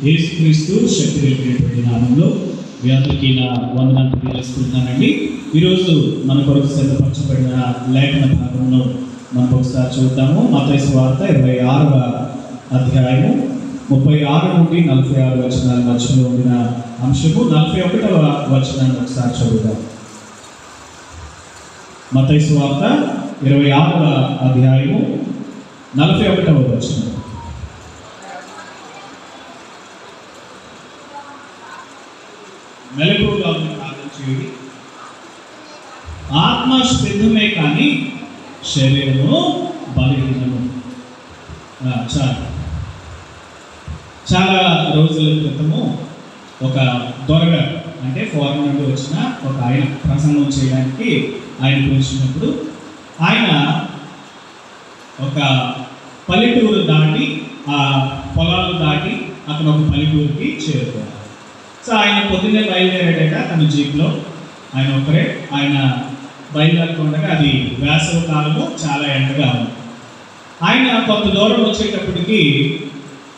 యేసుక్రీస్తు శక్తి కలిగినటువంటి నామంలో మీ అందరికీ నా వందనాలు తెలియజేసుకుంటున్నానండి. ఈరోజు మన కొరకు సిద్ధపరచబడిన లేఖన భాగంలో మనం ఒకసారి చూద్దాము. మత్తయి సువార్త 26వ అధ్యాయము 36 నుండి 46 వచనాల మధ్యలో ఉన్న అంశము. 41వ వచనాన్ని ఒకసారి చదువుదాం. మత్తయి సువార్త 26వ అధ్యాయము 41వ వచనం. మెలకువగా ప్రార్థన చేయండి. ఆత్మ సిద్ధమే కానీ శరీరము బలహీనము. చాలా రోజుల క్రితము ఒక దొరగారు, అంటే ఫారెన్ నుండి వచ్చిన ఒక ఆయన ప్రసంగం చేయడానికి ఆయన పిలిచినప్పుడు ఆయన ఒక పల్లెటూరు దాటి ఆ పొలాలు దాటి అతను ఒక పల్లెటూరుకి చేరుకోవాలి. సో ఆయన పొద్దున్నే బయలుదేరాడట తన జీప్లో. ఆయన ఒక్కరే. ఆయన బయలుదేరుతుండగా అది వేసవి కాలము, చాలా ఎండగా ఉంది. ఆయన కొంత దూరం వచ్చేటప్పటికి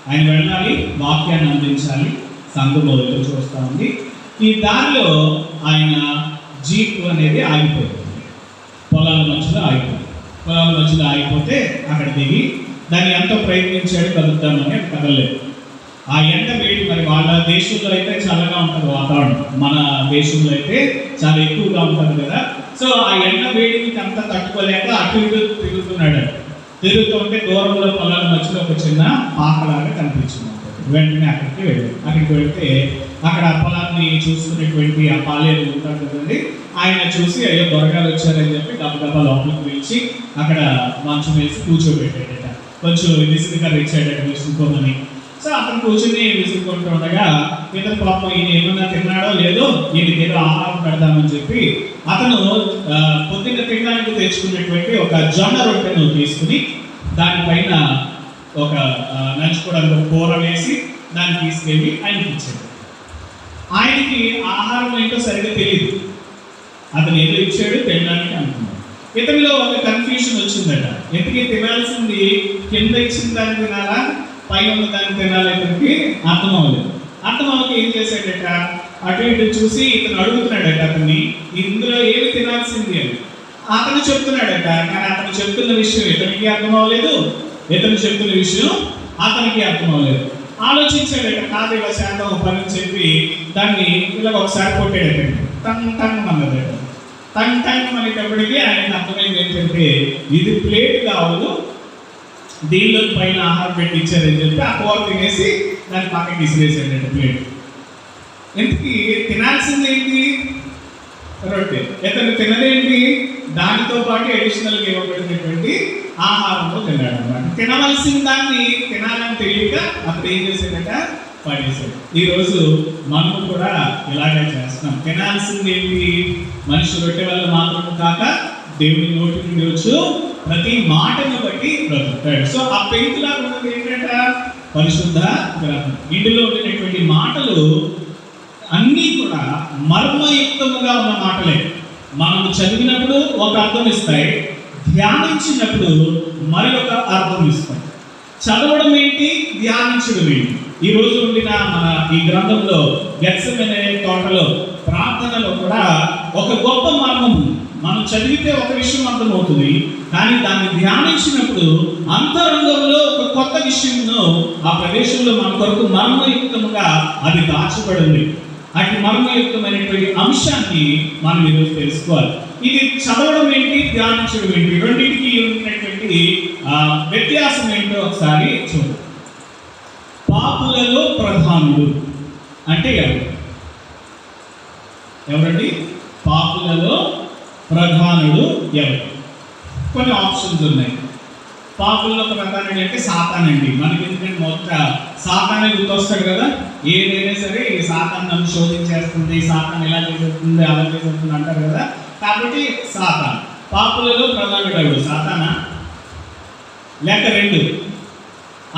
ఆయన వెళ్ళాలి, వాక్యాన్ని అందించాలి, సంఘంలో ఎదురు చూస్తూ ఉంది. ఈ దారిలో ఆయన జీప్ అనేది ఆగిపోయింది. పొలాల మధ్యలో ఆగిపోతే అక్కడ దిగి దాన్ని ఎంతో ప్రయత్నించాడు కలుద్దామని, కదలలేదు. ఆ ఎండ వేడి, మరి వాళ్ళ దేశంలో అయితే చల్లగా ఉంటుంది వాతావరణం, మన దేశంలో అయితే చాలా ఎక్కువగా ఉంటుంది కదా. సో ఆ ఎండ వేడికి అంతా తట్టుకోలేక అటు ఇటు తిరుగుతుంటే దూరంలో పొలాల మధ్యలో ఒక చిన్న పాకలాగా కనిపించింది. వెంటనే అక్కడికి వెళ్తే అక్కడ ఆ పొలాన్ని చూసుకునేటువంటి ఆ పాలేరు ఉంటాడు కదండి. ఆయన చూసి అయ్యో దొరగాలు వచ్చారని చెప్పి గబగబా లోపలికి పిలిచి అక్కడ మంచం వేసి కూర్చోబెట్టాడట. కొంచెం విసుగుగా ఇచ్చాడట విసుక్కోమని. సో అతను కూర్చుని విసుక్కుంటూ ఉండగా ఇతను పాపం ఈయన ఏమన్నా తిన్నాడో లేదో, ఈయనకి ఏదో ఆహారం పెడదామని చెప్పి అతను పొద్దున్న తినడానికి తెచ్చుకున్నటువంటి ఒక జొన్న రొట్టెను తీసుకుని దానిపైన ఒక నంచుకోవడానికి ఒక కూర వేసి దాన్ని తీసుకెళ్ళి ఆయనకి ఇచ్చాడు. ఆయనకి ఆహారం ఏంటో సరిగ్గా తెలియదు. అతను ఏదో ఇచ్చాడు తినడానికి అనుకున్నాడు. ఇతనిలో ఒక కన్ఫ్యూషన్ వచ్చిందట. ఎందుకు తినాల్సింది కింద ఇచ్చిన దాన్ని తినాలా, పైన ఉన్న దాన్ని తినాలి? ఇతనికి అర్థం అవ్వక ఏం చేశాడట, అటు ఇటు చూసి ఇతను అడుగుతున్నాడట అతన్ని, ఇందులో ఏమి తినాల్సింది అని. అతను చెప్తున్నాడట, కానీ అతను చెప్తున్న విషయం ఇతనికి అర్థం అవ్వలేదు, ఇతను చెప్తున్న విషయం అతనికి అర్థం అవ్వలేదు. ఆలోచించాడట, కాదు ఇలా శాతం పని చెప్పి దాన్ని ఇలా ఒకసారి కొట్టాడట. టంగ్ అన్నదట. టంగ్ అనేటప్పటికీ ఆయనకు అర్థమైంది ఏంటంటే ఇది ప్లేట్ కావదు, దీనిలో పైన ఆహారం పెట్టి ఇచ్చారని చెప్పి ఆ కూర తినేసి దాన్ని పక్కకి విసిరేసాడంటే ప్లేట్. ఎందుకు తినాల్సింది ఏంటి? రొట్టె. ఇతను తినదేంటి? దానితో పాటు అడిషనల్గా ఇవ్వబడినటువంటి ఆహారంతో తిన్నాడు అనమాట. తినవలసిన దాన్ని తినాలని తెలియక అప్పుడు ఏం చేశాడట, పడేశాడు. ఈరోజు మనము కూడా ఇలాగే చేస్తున్నాం. తినాల్సింది ఏంటి? మనిషి రొట్టె వల్ల మాత్రం కాక దేవుని నోటి నుండి వచ్చు ప్రతి మాటను బట్టి బ్రతుకుతాడు. సో ఆ పెంకులాగా ఉన్నది ఏంటంట, పరిశుద్ధ గ్రంథం. ఇందులో ఉండేటువంటి మాటలు అన్నీ కూడా మర్మయుక్తముగా ఉన్న మాటలే. మనము చదివినప్పుడు ఒక అర్థం ఇస్తాయి, ధ్యానించినప్పుడు మరొక అర్థం ఇస్తాయి. చదవడం ఏంటి, ధ్యానించడం ఏంటి? ఈ రోజు ఉండిన మన ఈ గ్రంథంలో గెత్సెమనే తోటలో ప్రార్థనలో కూడా ఒక గొప్ప మర్మం ఉంది. మనం చదివితే ఒక విషయం అర్థమవుతుంది, కానీ దాన్ని ధ్యానించినప్పుడు అంతరంగంలో ఒక కొత్త విషయంలో ఆ ప్రదేశంలో మన కొరకు మర్మయుక్తముగా అది దాచబడింది. అటు మర్మయుక్తమైనటువంటి అంశాన్ని మనం ఈరోజు తెలుసుకోవాలి. ఇది చదవడం ఏంటి, ధ్యానించడం ఏంటి, రెండింటికి ఉన్నటువంటి వ్యత్యాసం ఏంటో ఒకసారి చూడండి. పాపులలో ప్రధానుడు అంటే ఎవరండి? పాపులలో ప్రధానుడు ఎవరు? కొన్ని ఆప్షన్స్ ఉన్నాయి. పాపుల్లో ప్రధానుడు అంటే సాతానండి. మనకి ఎందుకంటే మొదట సాతానే గుర్తొస్తాడు కదా. ఏదైనా సరే సాతాన్ నన్ను శోధించేస్తుంది, సాతాన్ ఇలా చేసేస్తుంది, అలా చేసేస్తుంది అంటారు కదా. కాబట్టి సాతాన్. పాపులలో ప్రధానుడు ఎవడు? సాతానా? లేక రెండు?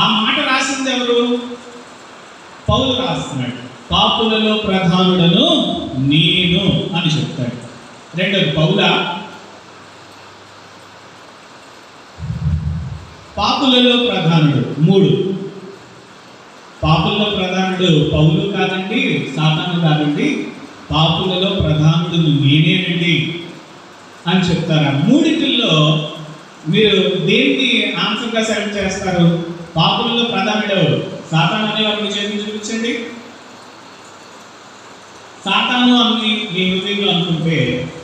ఆ మాట రాసింది ఎవరు? పౌలు రాస్తున్నాడు. పాపులలో ప్రధానుడను నేను అని చెప్తాడు. రెండోది పౌలా? పాపులలో ప్రధానుడు. 3 పాపుల్లో ప్రధానుడు పౌలు కాదండి, సాతాను కాదండి, పాపులలో ప్రధానుడు నేనేనండి అని చెప్తారా? మూడిటిల్లో మీరు దేన్ని ఆన్సర్గా సెలెక్ట్ చేస్తారు? పాపులలో ప్రధానుడు సాతాను అనేవారు మీ చేతిని చూపించండి. సాతాను అని మీ హృదయంలో అనుకుంటే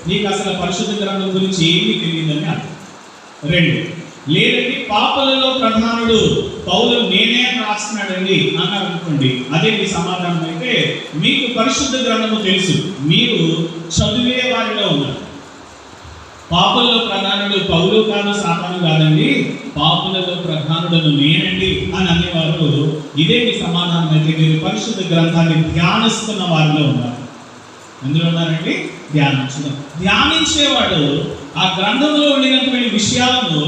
నీకు అసలు పరిశుద్ధ గ్రంథం గురించి ఏమీ తెలియదని అర్థం. రెండు, లేదండి పాపులలో ప్రధానుడు పౌలు నేనే రాస్తున్నాడండి అన్నారు అనుకోండి, అదే మీ సమాధానం అయితే మీకు పరిశుద్ధ గ్రంథము తెలుసు, మీరు చదివే వారిలో ఉన్నారు. పాపులలో ప్రధానుడు పౌలు కాదు, సాతాను కాదండి, పాపులలో ప్రధానుడను నేనండి అని అనేవారు. ఇదే మీ సమాధానం అయితే మీరు పరిశుద్ధ గ్రంథాన్ని ధ్యానిస్తున్న వారిలో ఉన్నారు. ఎందులో ఉన్నారండి? ధ్యానించేవాడు ఆ గ్రంథంలో ఉండినటువంటి విషయాలను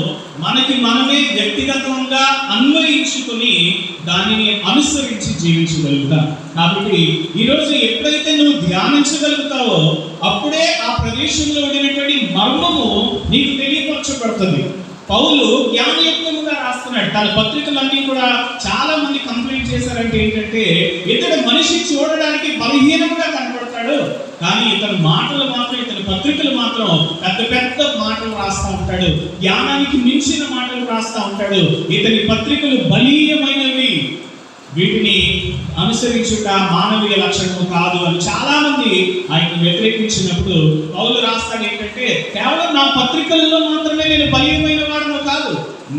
మనమే వ్యక్తిగతంగా అన్వయించుకుని దానిని అనుసరించి జీవించగలుగుతాం. కాబట్టి ఈరోజు ఎప్పుడైతే నువ్వు ధ్యానించగలుగుతావో అప్పుడే ఆ ప్రదేశంలో ఉండినటువంటి మర్మము నీకు తెలియపరచబడుతుంది. పౌలు జ్ఞానయుక్తముగా రాస్తున్నాడు. తన పత్రికలన్నీ కూడా చాలా మంది కంప్లైంట్ చేశారంటే ఏంటంటే, ఇతడు మనిషి చూడడానికి బలహీనంగా కనపడతాడు, కానీ ఇతని మాటలు మాత్రం, ఇతని పత్రికలు మాత్రం పెద్ద పెద్ద మాటలు రాస్తూ ఉంటాడు, జ్ఞానానికి మించిన మాటలు రాస్తూ ఉంటాడు. ఇతని పత్రికలు బలీయమైనవి, వీటిని అనుసరించుట మానవీయ లక్షణము కాదు అని చాలా మంది ఆయనను వ్యతిరేకించినప్పుడు పౌలు రాస్తాడు ఏంటంటే, కేవలం నా పత్రికల్లో మాత్రమే నేను బలీయమైన వాడను కాదు,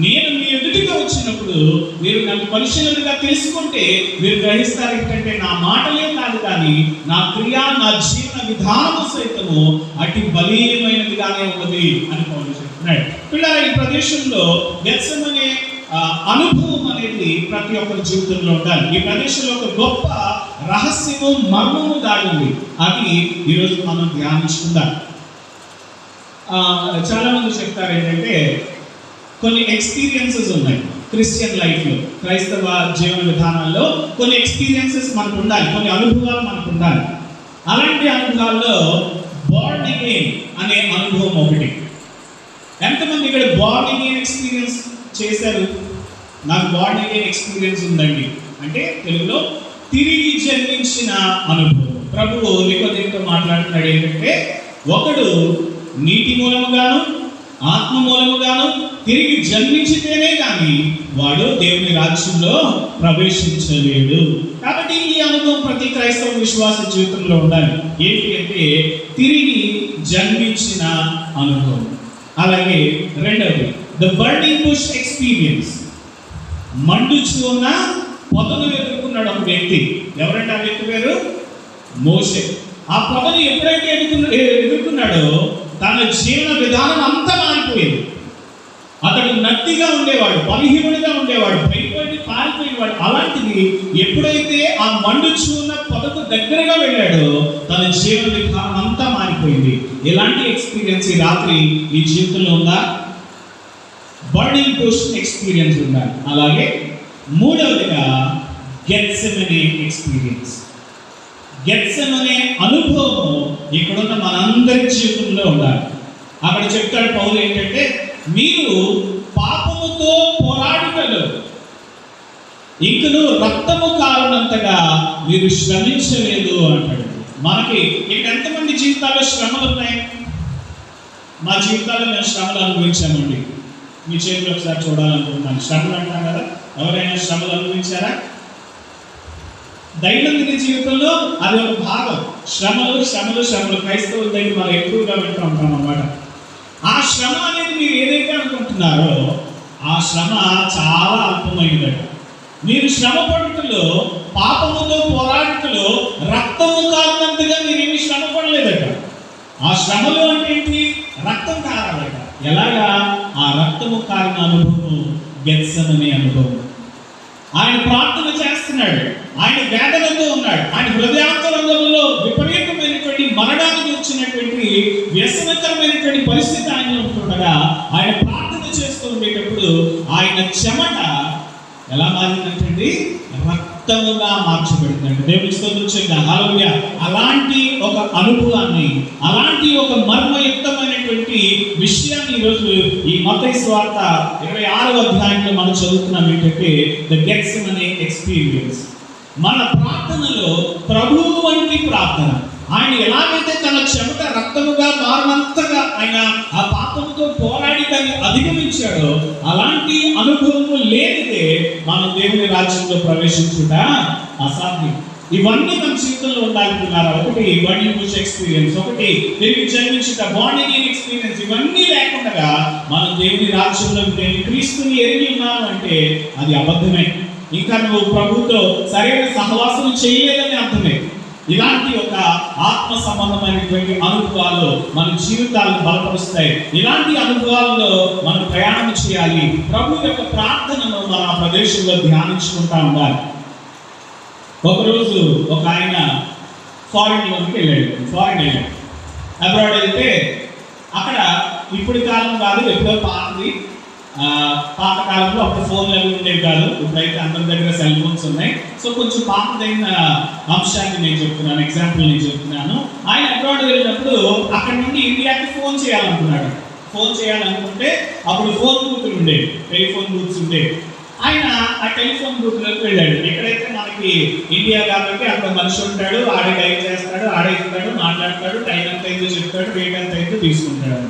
నేను మీ ఎదుటిగా వచ్చినప్పుడు మీరు నన్ను పరిశీలనగా తెలుసుకుంటే మీరు గ్రహిస్తారు ఏంటంటే నా మాటలే కాదు కానీ నా క్రియ, నా జీవన విధానము సైతము అతి బలీయమైనదిగానే ఉన్నది అని పౌలు చెప్తున్నాడు. పిల్లల ఈ ప్రదేశంలో గెత్సెమనే అనుభవం అనేది ప్రతి ఒక్కరి జీవితంలో ఉండాలి. ఈ ప్రదేశంలో ఒక గొప్ప రహస్యము, మర్మము దాగి ఉంది. అది ఈరోజు మనం ధ్యానించుకుందాం. చాలా మంది చెప్తారు ఏంటంటే, కొన్ని ఎక్స్పీరియన్సెస్ ఉన్నాయి క్రిస్టియన్ లైఫ్లో, క్రైస్తవ జీవన విధానాల్లో కొన్ని ఎక్స్పీరియన్సెస్ మనకు ఉండాలి, కొన్ని అనుభవాలు మనకు ఉండాలి. అలాంటి అనుభవాల్లో బార్న్ అగైన్ అనే అనుభవం ఒకటి. ఎంతమంది ఇక్కడ బార్న్ అగైన్ ఎక్స్పీరియన్స్ చేశారు? నాకు బార్న్ అగైన్ ఎక్స్పీరియన్స్ ఉందండి అంటే తెలుగులో తిరిగి జన్మించిన అనుభవం. ప్రభువు నికోదేముతో మాట్లాడుతున్నాడు ఏంటంటే, ఒకడు నీటి మూలముగాను ఆత్మ మూలముగాను తిరిగి జన్మించితేనే కానీ వాడు దేవుని రాజ్యంలో ప్రవేశించలేడు. కాబట్టి ఈ అనుభవం ప్రతి క్రైస్తవ విశ్వాస జీవితంలో ఉండాలి. ఏంటి అంటే తిరిగి జన్మించిన అనుభవం. అలాగే రెండవది ద బర్నింగ్ బుష్ ఎక్స్పీరియన్స్. మండుచు ఉన్న పొదను ఎదుర్కొన్నాడు ఒక వ్యక్తి. ఎవరంటే ఆ వ్యక్తి పేరు? మోషే. ఆ పొదను ఎప్పుడైతే ఎదుర్కొన్నాడో తన జీవన విధానం అంతా మారిపోయింది. అతడు నత్తిగా ఉండేవాడు, బలహీనుడిగా ఉండేవాడు, భయపడి పారిపోయేవాడు. అలాంటిది ఎప్పుడైతే ఆ మండుచు ఉన్న పొదకు దగ్గరగా వెళ్ళాడో తన జీవన విధానం అంతా మారిపోయింది. ఎలాంటి ఎక్స్పీరియన్స్ ఈ రాత్రి ఈ జీవితంలో ఉందా? బర్నింగ్ బుష్ ఎక్స్పీరియన్స్ ఉండాలి. అలాగే మూడవదిగా గెత్సెమనే ఎక్స్పీరియన్స్. గెత్సెమనే అనుభవం ఇక్కడున్న మనందరి జీవితంలో ఉండాలి. అక్కడ చెప్తాడు పౌలు ఏంటంటే, మీరు పాపముతో పోరాడుటలో ఇంకను రక్తము కారణంతగా మీరు శ్రమించలేదు అంటాడు. మనకి ఇక్కడ ఎంతమంది జీవితాల్లో శ్రమలు ఉన్నాయి? మా జీవితాల్లో మేము శ్రమలు అనుభవించామండి. మీ చేతులు ఒకసారి చూడాలనుకుంటున్నాను. శ్రమలు అంటాం కదా, ఎవరైనా శ్రమలు అనుభవించారా? దైనందిన జీవితంలో అది ఒక భాగం. శ్రమలు శ్రమలు శ్రమలు క్రైస్తవుల దగ్గర మనం ఎక్కువగా వింటూ ఉంటాం అన్నమాట. ఆ శ్రమ అనేది మీరు ఏదైతే అనుకుంటున్నారో ఆ శ్రమ చాలా అల్పమైనదట. మీరు శ్రమ పడుటలో, పాపముతో పోరాడుటలో రక్తము కారణంతగా మీరేమి శ్రమ పడలేదట. ఆ శ్రమలు అంటే ఏంటి? రక్తం కారాలట. ఎలాగా? ఆ రక్తము కారణ అనుభవం గెత్సెమనే అనుభవం. ఆయన ప్రార్థన చేస్తున్నాడు, ఆయన వేదనతో ఉన్నాడు, ఆయన హృదయాంతరంగంలో విపరీతమైనటువంటి మరణానికి వచ్చినటువంటి వ్యసనకరమైనటువంటి పరిస్థితి ఆయన ఉంటుండగా ఆయన ప్రార్థన చేస్తూ ఉండేటప్పుడు ఆయన చెమట ఎలా మారిందంటండి? రక్తముగా మార్చబడిందండి. దేవుని స్తోత్రం. హల్లెలూయా. అలాంటి ఒక అనుభవాన్ని, అలాంటి ఒక మర్మయుక్తమైనటువంటి విషయాన్ని ఈరోజు ఈ మత్తయి సువార్త 26వ అధ్యాయంలో మనం చదువుతున్నాం. ఏంటంటే ద గెత్సెమనే ఎక్స్పీరియన్స్. మన ప్రార్థనలో ప్రభువు వంటి ప్రార్థన. ఆయన ఎలాగైతే తన చెమట రక్తముగా మారినంతగా ఆయన ఆ పాపంతో పోరాడి దాన్ని అధిగమించాడో, అలాంటి అనుభవము లేనిదే మనం దేవుని రాజ్యంలో ప్రవేశించుట అసాధ్యం. ఇవన్నీ మన జీవితంలో ఉండాలనుకున్నారా? ఒకటి బర్నింగ్ బుష్ ఎక్స్పీరియన్స్, ఒకటి తిరిగి జన్మించుట బాండింగ్ ఎక్స్పీరియన్స్. ఇవన్నీ లేకుండా మనం దేవుని రాజ్యంలో నేను క్రీస్తుని ఎరిగి ఉన్నాను అంటే అది అబద్ధమే. ఇంకా నువ్వు ప్రభుతో సరైన సహవాసం చేయలేదని అర్థమే. ఇలాంటి ఒక ఆత్మ సంబంధమైనటువంటి అనుభవాలు మన జీవితాలను బలపరుస్తాయి. ఇలాంటి అనుభవాల్లో మనం ప్రయాణం చేయాలి. ప్రభు యొక్క ప్రార్థనను మన ప్రదేశంలో ధ్యానించుకుంటా ఉండాలి. ఒకరోజు ఒక ఆయన ఫారిన్ వెళ్ళాడు. అబ్రాడ్ వెళ్తే అక్కడ ఇప్పుడు కాలం కాదు, ఎప్పుడో పాత కాలంలో అప్పుడు ఫోన్లు అవి ఉండేవి కాదు. ఇప్పుడైతే అందరి దగ్గర సెల్ ఫోన్స్ ఉన్నాయి. సో కొంచెం పాతదైన అంశాన్ని నేను చెప్తున్నాను, ఎగ్జాంపుల్ నేను చెప్తున్నాను. ఆయన అబ్రాడ్ వెళ్ళినప్పుడు అక్కడ నుండి ఇండియాకి ఫోన్ చేయాలనుకున్నాడు. ఫోన్ చేయాలనుకుంటే అప్పుడు ఫోన్ బూత్లు ఉండేవి, టెలిఫోన్ బూత్స్ ఉండేవి. ఆయన ఆ టెలిఫోన్ బూత్లోకి వెళ్ళాడు. ఎక్కడైతే మనకి ఇండియా కాబట్టి అక్కడ మనిషి ఉంటాడు, ఆడే డైల్ చేస్తాడు, ఆడే ఇస్తాడు, మాట్లాడతాడు, టైం ఎంత అయిందో చెప్తాడు, రేట్ ఎంత అయిందో తీసుకుంటాడు.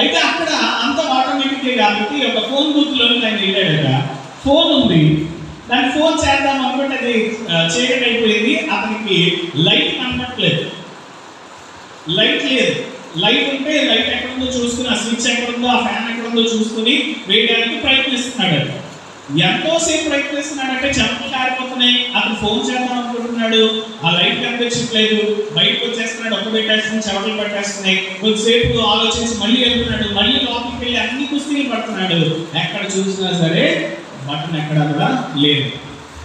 అయితే అక్కడ అంత ఆటోమేటిక్గా కాబట్టి ఒక ఫోన్ బూత్లోకి ఆయన వెళ్ళాడట. ఫోన్ ఉంది, దాన్ని ఫోన్ చేద్దాం అనుకుంటే అది చీకటి అయిపోయింది. అతనికి లైట్ కనపట్లేదు, లైట్ లేదు. లైట్ ఉంటే లైట్ ఎక్కడుందో చూసుకుని, ఆ స్విచ్ ఎక్కడుందో, ఆ ఫ్యాన్ ఎక్కడుందో చూసుకుని వేయడానికి ప్రయత్నిస్తున్నాడు. ఎంతోసేపు ప్రయత్నిస్తున్నాడంటే చెమటలు కారిపోతున్నాయి. అతను ఫోన్ చేద్దాం అనుకుంటున్నాడు, ఆ లైట్ కనిపించట్లేదు. బయటకు వచ్చేస్తున్నాడు, ఒక్క పెట్టేస్తున్నాడు, చెమటలు పట్టేస్తున్నాయి. కొద్దిసేపు ఆలోచించి మళ్ళీ వెళ్తున్నాడు. మళ్ళీ లోపలికి వెళ్ళి అన్ని కుస్తీలు పడుతున్నాడు. ఎక్కడ చూసినా సరే బటన్ ఎక్కడ కూడా లేదు.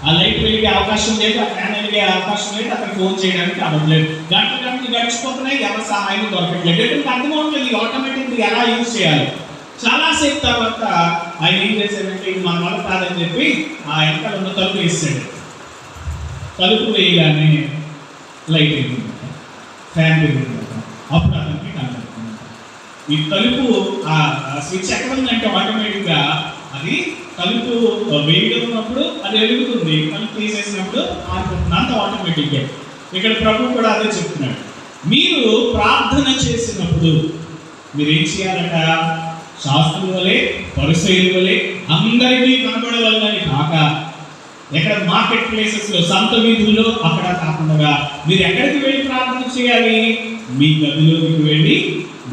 ఆ లైట్ వెలిగే అవకాశం లేదు, ఆ ఫ్యాన్ వెలిగే అవకాశం లేదు, అక్కడ ఫోన్ చేయడానికి అవ్వట్లేదు. గంటలు గడిచిపోతున్నాయి, ఎవరి సహాయం దొరకట్లేదు. ఎందుకంటే అర్థం అవ్వట్లేదు ఈ ఆటోమేటిక్ ఎలా యూజ్ చేయాలి. చాలాసేపు తర్వాత ఆయన ఏం చేశాడంటే ఇది మన వల్ల కాదని చెప్పి ఆ వెనకాల ఉన్న తలుపు వేసాడు. తలుపు వేయగానే లైట్ అయిపోయింది, ఫ్యాన్ పెరిగింది. అప్పుడు అతనికి కనబడుతుంది ఈ తలుపు. ఆ స్విచ్ ఎక్కడ ఉందంటే ఆటోమేటిక్గా అది తలుపు వేయగలిగినప్పుడు అది వెలుగుతుంది, తలుపు తీసేసినప్పుడు ఆరిపోతుంది. అంత ఆటోమేటిక్గా. ఇక్కడ ప్రభు కూడా అదే చెప్తున్నాడు. మీరు ప్రార్థన చేసినప్పుడు మీరు ఏం చేయాలట? శాస్త్రుల వలె, పరిసయ్యుల వలె అందరికీ కనబడవాలని కాక, ఎక్కడ మార్కెట్ ప్లేసెస్లో, సంత వీధుల్లో అక్కడ కాకుండా మీరు ఎక్కడికి వెళ్ళి ప్రార్థన చేయాలి? మీ గదిలోకి వెళ్ళి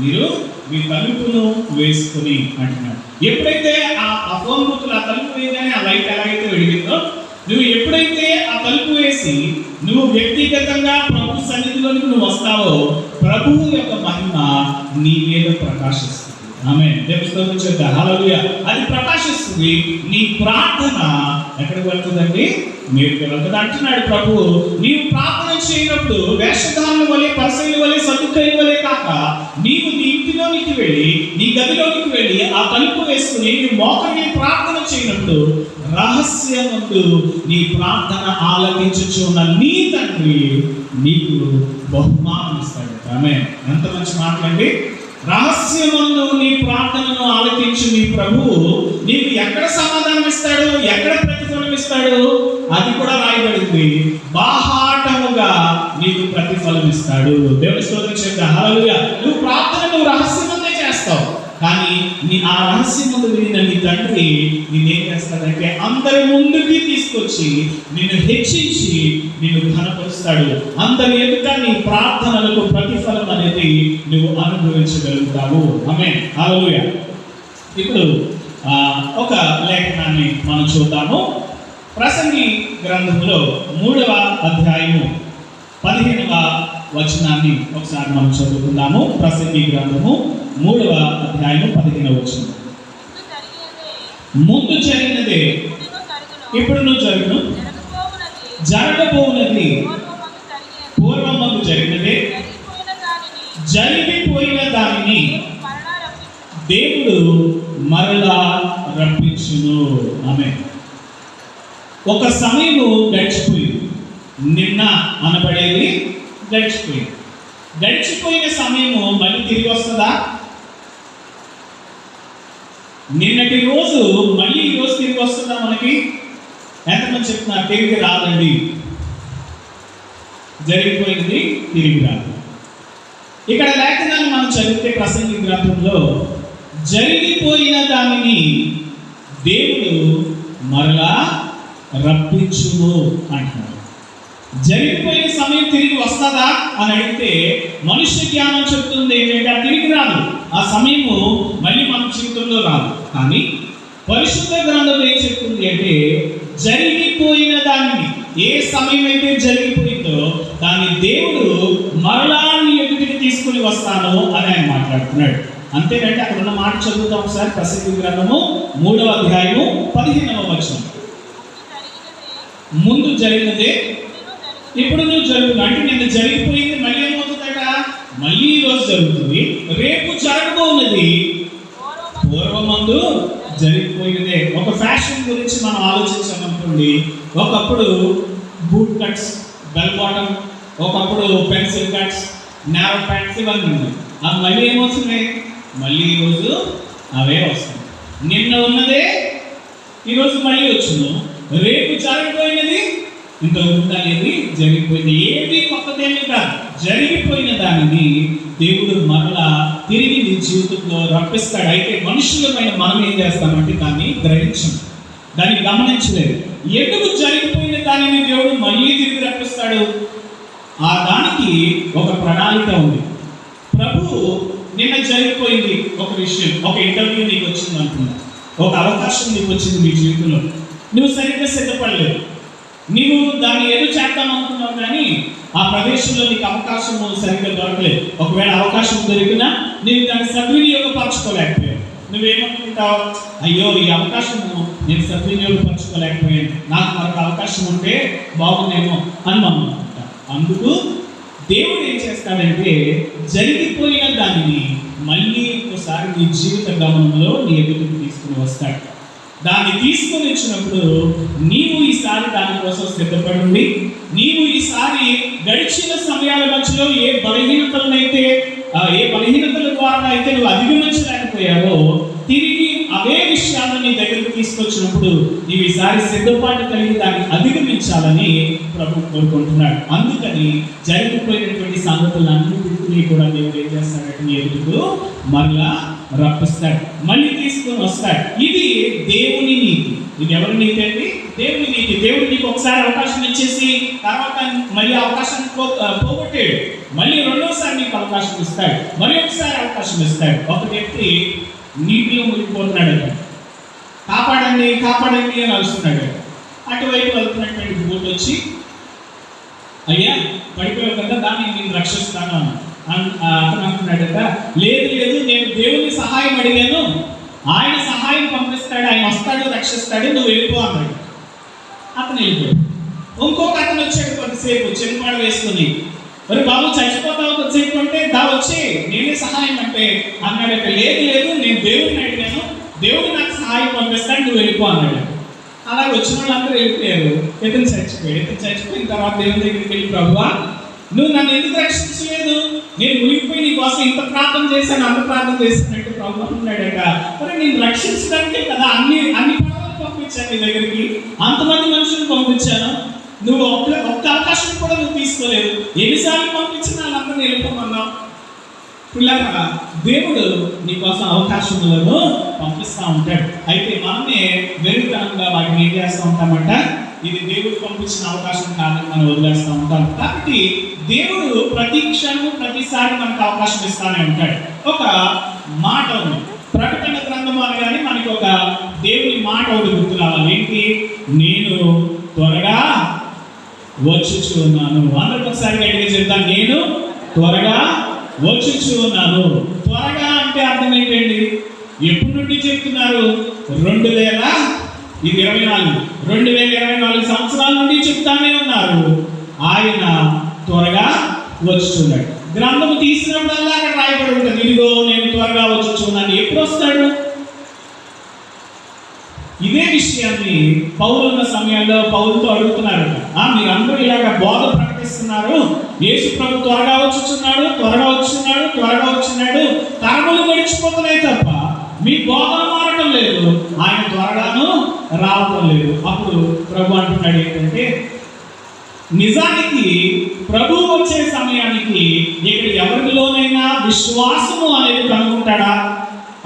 మీరు మీ తలుపును వేసుకుని అంటున్నాడు. ఎప్పుడైతే ఆ ఫోన్ బూత్లో ఆ తలుపు వేయగానే ఆ లైట్ ఎలాగైతే వెలిగిందో, నువ్వు ఎప్పుడైతే ఆ తలుపు వేసి నువ్వు వ్యక్తిగతంగా ప్రభు సన్నిధిలోనికి నువ్వు వస్తావో, ప్రభువు యొక్క మహిమ నీ మీద ప్రకాశిస్తుంది. ఆమేన్. దేవుని స్తోత్రం చేద్దాం. హల్లెలూయా. అది ప్రకాశిస్తుంది. నీ ప్రార్థన ఎక్కడికి వెళ్తుందండి? మీరుకి వెళ్తుంది అంటున్నాడు ప్రభు. నీవు ప్రార్థన చేయనప్పుడు వేషధారుల వలె, పరిసయ్యుల వలె, సదుకాయుల వలె కాక, నీవు నీ ఇంటిలోనికి వెళ్ళి, నీ గదిలోనికి వెళ్ళి ఆ తలుపు వేసుకుని నీవు మోకరిల్లి ప్రార్థన చేయనప్పుడు రహస్యమందు నీ ప్రార్థన ఆలకించుచున్న నీ తండ్రి నీకు బహుమానం ఇస్తాడు. ఆమేన్. ఎంత మంచి మాటలండి. రహస్యమందు నీ ప్రార్థనను ఆలకించు నీ ప్రభువు నీకు ఎక్కడ సమాధానం ఇస్తాడు, ఎక్కడ ప్రతిఫలం ఇస్తాడు? అది కూడా రాయబడింది. బాహాటముగా నీకు ప్రతిఫలం ఇస్తాడు. దేవుని స్తోత్రం చేద్దాం. హల్లెలూయా. నువ్వు ప్రార్థన నువ్వు రహస్యమందే చేస్తావు, కానీ ఆ రహస్యమందు వినిన నీ తండ్రి నేనేం చేస్తాడంటే అందరి ముందుకి తీసుకొచ్చి నిన్ను హెచ్చించి నిన్ను ఘనపరుస్తాడు. అందరి ఎదుట నీ ప్రార్థనలకు ప్రతిఫలం అనేది నువ్వు అనుభవించగలుగుతావు. ఆమేన్. హల్లెలూయా. ఇప్పుడు ఒక లేఖనాన్ని మనం చూద్దాము. ప్రసంగి గ్రంథములో 3వ అధ్యాయము 15వ వచనాన్ని ఒకసారి మనం చదువుకుందాము. ప్రసంగి గ్రంథము 3వ అధ్యాయము 15వ వచనం. ముందు జరిగినదే ఇప్పుడు జరుగును, జరగబోవునది పూర్వమందు జరిగినదే, జరిగిపోయిన దానిని దేవుడు మరలా రప్పించును. ఆమేన్. ఒక సమయము గడిచిపోయింది. నిన్న అనబడేది గడిచిపోయింది. గడిచిపోయిన సమయము మళ్ళీ తిరిగి వస్తుందా? నిన్నటి రోజు మళ్ళీ ఈ రోజు తిరిగి వస్తుందా? మనకి ఎంతమంది చెప్తున్నారు తిరిగి రాదండి? జరిగిపోయింది తిరిగి రాదు. ఇక్కడ లేఖనాన్ని మనం చదివితే ప్రసంగి గ్రంథంలో జరిగిపోయిన దానిని దేవుడు మరలా రప్పించును అంటున్నాడు. జరిగిపోయిన సమయం తిరిగి వస్తుందా అని అడిగితే మనుష్య జ్ఞానం చెప్తుంది ఏంటంటే అది తిరిగి రాదు. ఆ సమయము మళ్ళీ మన జీవితంలో రాదు. కానీ పరిశుద్ధ గ్రంథం ఏం చెప్తుంది అంటే జరిగిపోయిన దానిని, ఏ సమయం అయితే జరిగిపోయిందో దాన్ని దేవుడు మరలా నీ ఎదుటికి తీసుకుని వస్తాను అని ఆయన మాట్లాడుతున్నాడు. అంతేనంటే అక్కడ ఉన్న మాట చదువుతాం ఒకసారి. ప్రసంగి గ్రంథము 3వ అధ్యాయము 15వ వచనం. ముందు జరిగినదే ఇప్పుడు నువ్వు జరుగుతుంది అంటే నిన్న జరిగిపోయింది మళ్ళీ ఏమవుతుందట, మళ్ళీ ఈరోజు జరుగుతుంది. రేపు జరగబోన్నది పూర్వమందు జరిగిపోయినదే. ఒక ఫ్యాషన్ గురించి మనం ఆలోచించామనుకోండి, ఒకప్పుడు బూట్ కట్స్, బెల్ బాటమ్, ఒకప్పుడు పెన్సిల్ కట్స్, నేరో ప్యాంట్స్ ఇవన్నీ ఉన్నాయి. అవి మళ్ళీ ఏమవుతున్నాయి, మళ్ళీ ఈరోజు అవే వస్తాయి. నిన్న ఉన్నదే ఈరోజు మళ్ళీ వచ్చును, రేపు జరగబోయినది ఇంతకుముందు అనేది జరిగిపోయింది. ఏది కొత్తదేమీ కాదు. జరిగిపోయిన దానిని దేవుడు మరలా తిరిగి నీ జీవితంలో రప్పిస్తాడు. అయితే మనుషులమైన మనం ఏం చేస్తామంటే దాన్ని గ్రహించం, దాన్ని గమనించలేదు. ఎందుకు జరిగిపోయిన దానిని దేవుడు మళ్ళీ తిరిగి రప్పిస్తాడు? ఆ దానికి ఒక ప్రణాళిక ఉంది. ప్రభు నిన్న జరిగిపోయింది ఒక విషయం, ఒక ఇంటర్వ్యూ నీకు వచ్చింది అనుకున్నా, ఒక అవకాశం నీకు వచ్చింది మీ జీవితంలో, నువ్వు సరిగ్గా సిద్ధపడలేదు, నీవు దాన్ని ఏదో చేద్దాం అనుకున్నావు కానీ ఆ ప్రదేశంలో నీకు అవకాశం సరిగ్గా దొరకలేదు. ఒకవేళ అవకాశం దొరికినా నీవు దాన్ని సద్వినియోగపరచుకోలేకపోయావు. నువ్వేమనుకుంటావు, అయ్యో ఈ అవకాశము నేను సద్వినియోగపరచుకోలేకపోయాను, నాకు మరొక అవకాశం ఉంటే బాగుందేమో అని మనం అనుకుంటాం. అందుకు దేవుడు ఏం చేస్తాడంటే జరిగిపోయిన దానిని మళ్ళీ ఒకసారి నీ జీవిత గమనంలో నీ ఎదుటికి తీసుకుని వస్తాడు. దాన్ని తీసుకొని వచ్చినప్పుడు నీవు ఈసారి దానికోసం సిద్ధపడి, నీవు ఈసారి గడిచిన సమయాల మధ్యలో ఏ బలహీనతల ద్వారా అయితే నువ్వు అధిగమించలేకపోయావో తిరిగి అవే విషయాలను నీ దగ్గరకు తీసుకొచ్చినప్పుడు నీవు ఈసారి సిద్ధపాటు కలిగి దాన్ని అధిగమించాలని ప్రభు కోరుకుంటున్నాడు. అందుకని జరిగిపోయినటువంటి సంగతులన్నింటినీ కూడా దేవుడు ఏం చేస్తాడంటే నీ ఎదుగుతూ మరలా రప్పిస్తాడు, మళ్ళీ తీసుకొని వస్తాడు. ఇది దేవుని నీతి. ఇది ఎవరి నీతి అండి? దేవుని నీతి. దేవుడు నీకు ఒకసారి అవకాశం ఇచ్చేసి తర్వాత మళ్ళీ అవకాశాన్ని పోగొట్టాడు, మళ్ళీ రెండోసారి నీకు అవకాశం ఇస్తాడు, మరి ఒకసారి అవకాశం ఇస్తాడు. ఒక వ్యక్తి నీటిలో మునిగిపోతున్నాడు, కాపాడండి కాపాడండి అని అరుస్తున్నాడు. అటువైపు వెళ్తున్నటువంటి బోట్ వచ్చి, అయ్యా పడిపోయావు కదా, దాన్ని నేను రక్షిస్తాను అతను అంటున్నాడట, లేదు లేదు నేను దేవుని సహాయం అడిగాను, ఆయన సహాయం పంపిస్తాడు, ఆయన వస్తాడు రక్షిస్తాడు, నువ్వు వెళ్ళిపో అన్నాడు. అతను వెళ్ళిపోయాడు. ఇంకొక అతను వచ్చాడు కొద్దిసేపు చెంపాడు వేసుకుని, మరి బాబు చచ్చిపోతావు కొద్దిసేపు అంటే దా వచ్చి నేనే సహాయం అంటే అన్నాడట, లేదు లేదు నేను దేవుడిని అడిగాను, దేవుడు నాకు సహాయం పంపిస్తాడు, నువ్వు వెళ్ళిపో అన్నాడు. అలా వచ్చిన వాళ్ళందరూ వెళ్ళిపోయారు. ఇతను చచ్చిపోయాడు. ఇతను చచ్చిపోయిన తర్వాత దేవుని దగ్గరికి వెళ్ళి, ప్రభువా నువ్వు నన్ను ఎందుకు రక్షించలేదు, నేను మునిగిపోయి నీ కోసం ఇంత ప్రార్థన చేశాను అంత ప్రార్థన చేశానంటే ప్రభు అన్నాడట, మరి నేను రక్షించడానికే కదా అన్ని పనులు పంపించాను నీ దగ్గరికి, అంతమంది మనుషులు పంపించాను, నువ్వు ఒక్క అవకాశం కూడా నువ్వు తీసుకోలేదు, ఎన్నిసార్లు పంపించిన వాళ్ళందరినీ వెళ్ళిపోమన్నావు. పిల్లరా, దేవుడు నీకోసం అవకాశములను పంపిస్తూ ఉంటాడు. అయితే మనమే వెరుగుతనంగా వాటిని ఏం చేస్తూ ఉంటామంట, ఇది దేవుడు పంపించిన అవకాశం కాదని మనం వదిలేస్తూ ఉంటాం. కాబట్టి దేవుడు ప్రతి క్షణం ప్రతిసారి మనకు అవకాశం ఇస్తానే ఉంటాడు. ఒక మాట ఉంది, ప్రకటన గ్రంథం అనగానే మనకి ఒక దేవుని మాట ఒకటి గుర్తు రావాలి. ఏంటి? నేను త్వరగా వచ్చుచు ఉన్నాను. అందరికి ఒకసారి గట్టిగా చెప్తాను, నేను త్వరగా వచ్చుచు ఉన్నాను. త్వరగా అంటే అర్థం ఏంటండి? ఎప్పటి నుండి చెప్తున్నారు? 2024 సంవత్సరాల నుండి చెప్తానే ఉన్నారు. ఆయన త్వరగా వచ్చుచున్నాడు. గ్రంథము తీసినప్పుడల్లా అక్కడ రాయబడి ఉంటుంది, ఇదిగో నేను త్వరగా వచ్చుచున్నాను. ఎప్పుడు వస్తాడు? ఇదే విషయాన్ని పౌలు ఉన్న సమయంలో పౌలుతో అడుగుతున్నారు, మీరందరూ ఇలాగ బోధ ప్రకటిస్తున్నారు, యేసు ప్రభు త్వరగా వచ్చుచున్నాడు, త్వరగా వచ్చున్నాడు, త్వరగా వచ్చున్నాడు, తరములు గడిచిపోతున్నాయి తప్ప మీ బోధన మారటం లేదు, ఆయన త్వరగాను రావటం లేదు. అప్పుడు ప్రభు అంటున్నాడు ఏంటంటే, నిజానికి ప్రభు వచ్చే సమయానికి ఇక్కడ ఎవరిలోనైనా విశ్వాసము అనేది కనుగొంటాడా?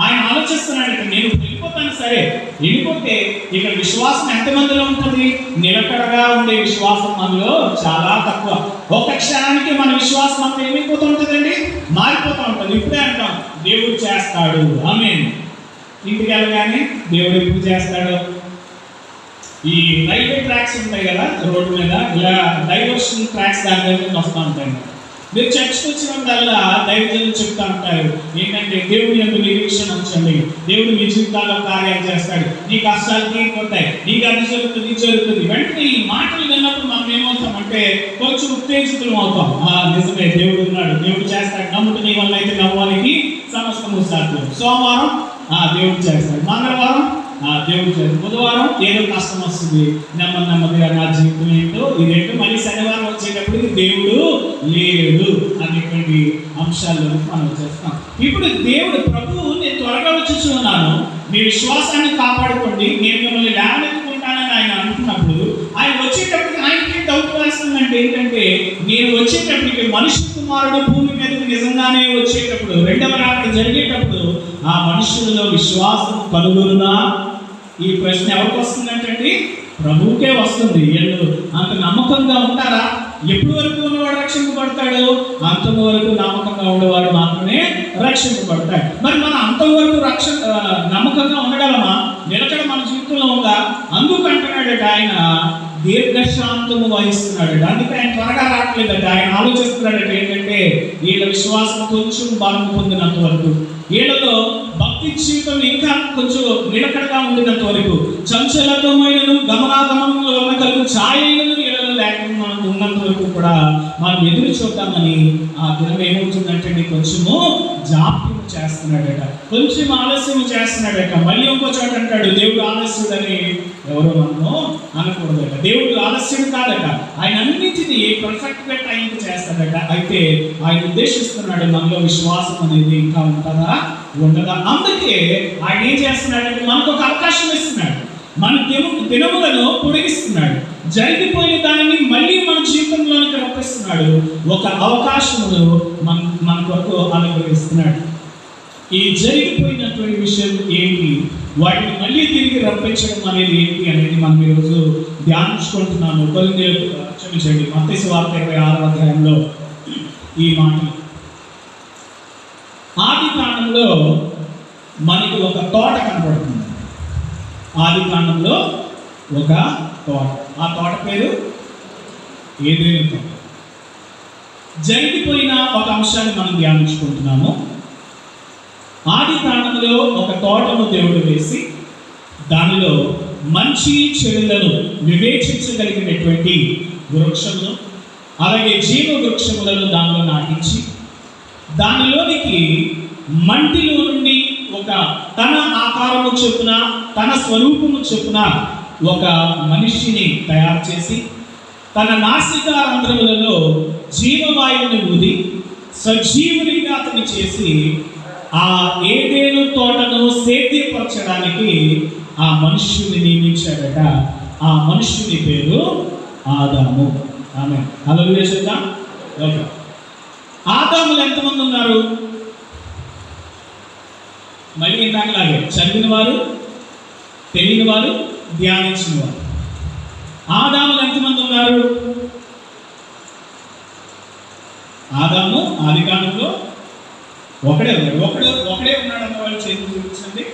ఆయన ఆలోచిస్తున్నాడు, ఇక్కడ నేను వెళ్ళిపోతాను, సరే వెళ్ళిపోతే ఇక్కడ విశ్వాసం ఎంతమందిలో ఉంటుంది? నిలకడగా ఉండే విశ్వాసం మనలో చాలా తక్కువ. ఒక క్షణానికి మన విశ్వాసం అంతా ఏమైపోతూ ఉంటుందండి, మారిపోతూ ఉంటుంది. ఇప్పుడే అంటాం దేవుడు చేస్తాడు, ఆమేన్. ఇంటికి వెళ్ళగానే దేవుడు ఎప్పుడు చేస్తాడు? ఈ రైల్వే ట్రాక్స్ ఉంటాయి కదా రోడ్డు మీద, ఇలా డైవర్షన్ ట్రాక్స్ దాని మీద వస్తూ ఉంటాయి. మీరు చర్చకు వచ్చినప్పుడల్లా దైవజనులు చెప్తా ఉంటారు ఏంటంటే, దేవుడి యొక్క నిరీక్షణ ఉంచండి, దేవుడు మీ జీవితాల్లో కార్యాలు చేస్తాడు, నీ కష్టాలు తీరిపోతాయి, నీకు అది జరుగుతుంది ఇది జరుగుతుంది. వెంటనే ఈ మాటలు విన్నప్పుడు మనం ఏమవుతామంటే కొంచెం ఉత్తేజితులం అవుతాం. నిజమే, దేవుడు ఉన్నాడు, దేవుడు చేస్తాడు, నమ్ముట నీ వల్ల అయితే నవ్వానికి సమస్తము సాధ్యం. సోమవారం దేవుడు చేస్తాడు, మంగళవారం దేవుడు చేస్తాడు, బుధవారం ఏదో కష్టం వస్తుంది, నెమ్మదిగా నా జీవితం ఏంటో ఇదేంటో, మళ్ళీ శనివారం వచ్చేటప్పటికి దేవుడు లేడు అనేటువంటి అంశాల్లో మనం చేస్తాం. ఇప్పుడు దేవుడు ప్రభువు, నేను త్వరగా వచ్చి ఉన్నాను, మీ విశ్వాసాన్ని కాపాడుకోండి, నేను మిమ్మల్ని లేవనెత్తుకుంటానని ఆయన అంటున్నప్పుడు, ఆయన వచ్చేటప్పటికి ఆయనకి డౌట్ వేస్తుందంటే ఏంటంటే, నేను వచ్చేటప్పటికి మనిషి కుమారుడు భూమి మీదకి నిజంగానే వచ్చేటప్పుడు, రెండవ రాకడ జరిగేటప్పుడు ఆ మనుషులలో విశ్వాసం కలుగురునా? ఈ ప్రశ్న ఎవరికి వస్తుందంటే ప్రభువుకే వస్తుంది. వీళ్ళు అంత నమ్మకంగా ఉంటారా? ఎప్పటి వరకు ఉన్నవాడు రక్షింపబడతాడు? అంతవరకు నమ్మకంగా ఉండేవాడు మాత్రమే రక్షింపబడతాడు. మరి మనం అంతవరకు నమ్మకంగా ఉండగలమా? నిలకడ మన జీవితంలో ఉందా? అందుకంటున్నాడట ఆయన దీర్ఘశాంతము వహిస్తున్నాడు. అందుకే ఆయన త్వరగా రావట్లేదట. ఆయన ఆలోచిస్తున్నాడట ఏంటంటే, వీళ్ళ విశ్వాసం కొంచెం బలం పొందినంత వరకు, వీళ్ళలో భక్తి జీవితం ఇంకా కొంచెం నిలకడగా ఉండినంత వరకు, చంచలతమైనను గమనాగమనంలో కలుగు ఛాయలను వీళ్ళలో లేకుండా ఉన్నంత వరకు కూడా మనం ఎదురు చూద్దామని ఆ దినం ఏమవుతుందంటే కొంచెము జాప్యం చేస్తున్నాడట, కొంచెం ఆలస్యం చేస్తున్నాడట. మళ్ళీ ఇంకో చోట అంటాడు, దేవుడు ఆలస్యుడని ఎవరో మనము అనకూడదట. దేవుడు ఆలస్యుడు కాదట, ఆయన అన్నింటినీ పర్ఫెక్ట్ గా టైంకి చేస్తాడట. అయితే ఆయన ఉద్దేశిస్తున్నాడు మనలో విశ్వాసం అనేది ఇంకా ఉంటుందా ఉండదా? అందుకే ఆయన ఏం చేస్తున్నాడంటే మనకు ఒక అవకాశం ఇస్తున్నాడు, మన దినములను పొడిగిస్తున్నాడు, జరిగిపోయిన దానిని మళ్ళీ మన జీవితంలోనికి రప్పిస్తున్నాడు, ఒక అవకాశమును మన కొరకు అనుగ్రహిస్తున్నాడు. ఈ జరిగిపోయినటువంటి విషయం ఏంటి, వాటిని మళ్ళీ తిరిగి రప్పించడం అనేది ఏంటి అనేది మనం ఈరోజు ధ్యానించుకుంటున్నాము. క్షమించండి, మత్తయి సువార్త 26వ అధ్యాయంలో ఈ మాట. ఆది కాండంలో మనకి ఒక తోట కనపడుతుంది. ఆది కాండంలో ఒక తోట, ఆ తోట పేరు ఏదైనా తోట. జరిగిపోయిన ఒక అంశాన్ని మనం ధ్యానించుకుంటున్నాము. ఆది కాండంలో ఒక తోటను దేవుడు వేసి దానిలో మంచి చెడులను వివేచించగలిగినటువంటి వృక్షమును, అలాగే జీవ వృక్షములను దానిలో నాటించి దానిలోనికి మంటిలో నుండి ఒక తన ఆకారము చొప్పున తన స్వరూపము చొప్పున ఒక మనిషిని తయారు చేసి తన నాసికా రంధ్రములలో జీవవాయువుని ఊది సజీవునిగా అతని చేసి ఆ ఏదెను తోటను సేద్యపరచడానికి ఆ మనుష్యుని నియమించాడట. ఆ మనుష్యుని పేరు ఆదాము. ఆమేన్. హల్లెలూయా చెప్దాం. ఓకే, ఆదాములు ఎంతమంది ఉన్నారు? మళ్ళీ ఇందాకలాగే చదివిన వారు, తెలియని వారు, ధ్యానించిన వారు. ఆదాములు ఎంతమంది ఉన్నారు? ఆదాము ఆది కాండంలో ఒకడే ఉన్నాడు. ఒకడే ఉన్నాడు అన్న వాళ్ళు చేతులు చూపించండి.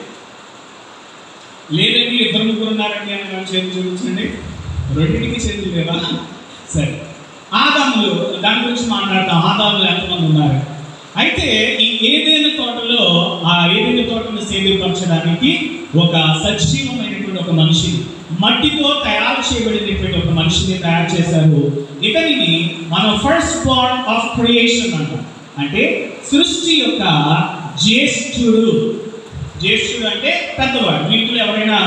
లేదండి ఇద్దరు ముగ్గురు ఉన్నారండి అన్న వాళ్ళు చేతులు చూపించండి. రెండింటికి చేతులు లేవా? సరే, ఆదాములు దాని గురించి మాట్లాడతాం. ఆదాములు ఎంతమంది ఉన్నారు? అయితే ఈ ఏదైనా తోటలో ఆ ఏదైనా తోటను సేద్యపరచడానికి ఒక సజీవమైనటువంటి ఒక మనిషిని, మట్టితో తయారు చేయబడినటువంటి ఒక మనిషిని తయారు చేశారు. ఇతనిని మనం ఫస్ట్ బార్న్ ఆఫ్ క్రియేషన్ అంటాం. అంటే సృష్టి యొక్క జ్యేష్ఠుడు. జ్యేష్ఠుడు అంటే పెద్దవాడు. వీటిలో ఎవరైనా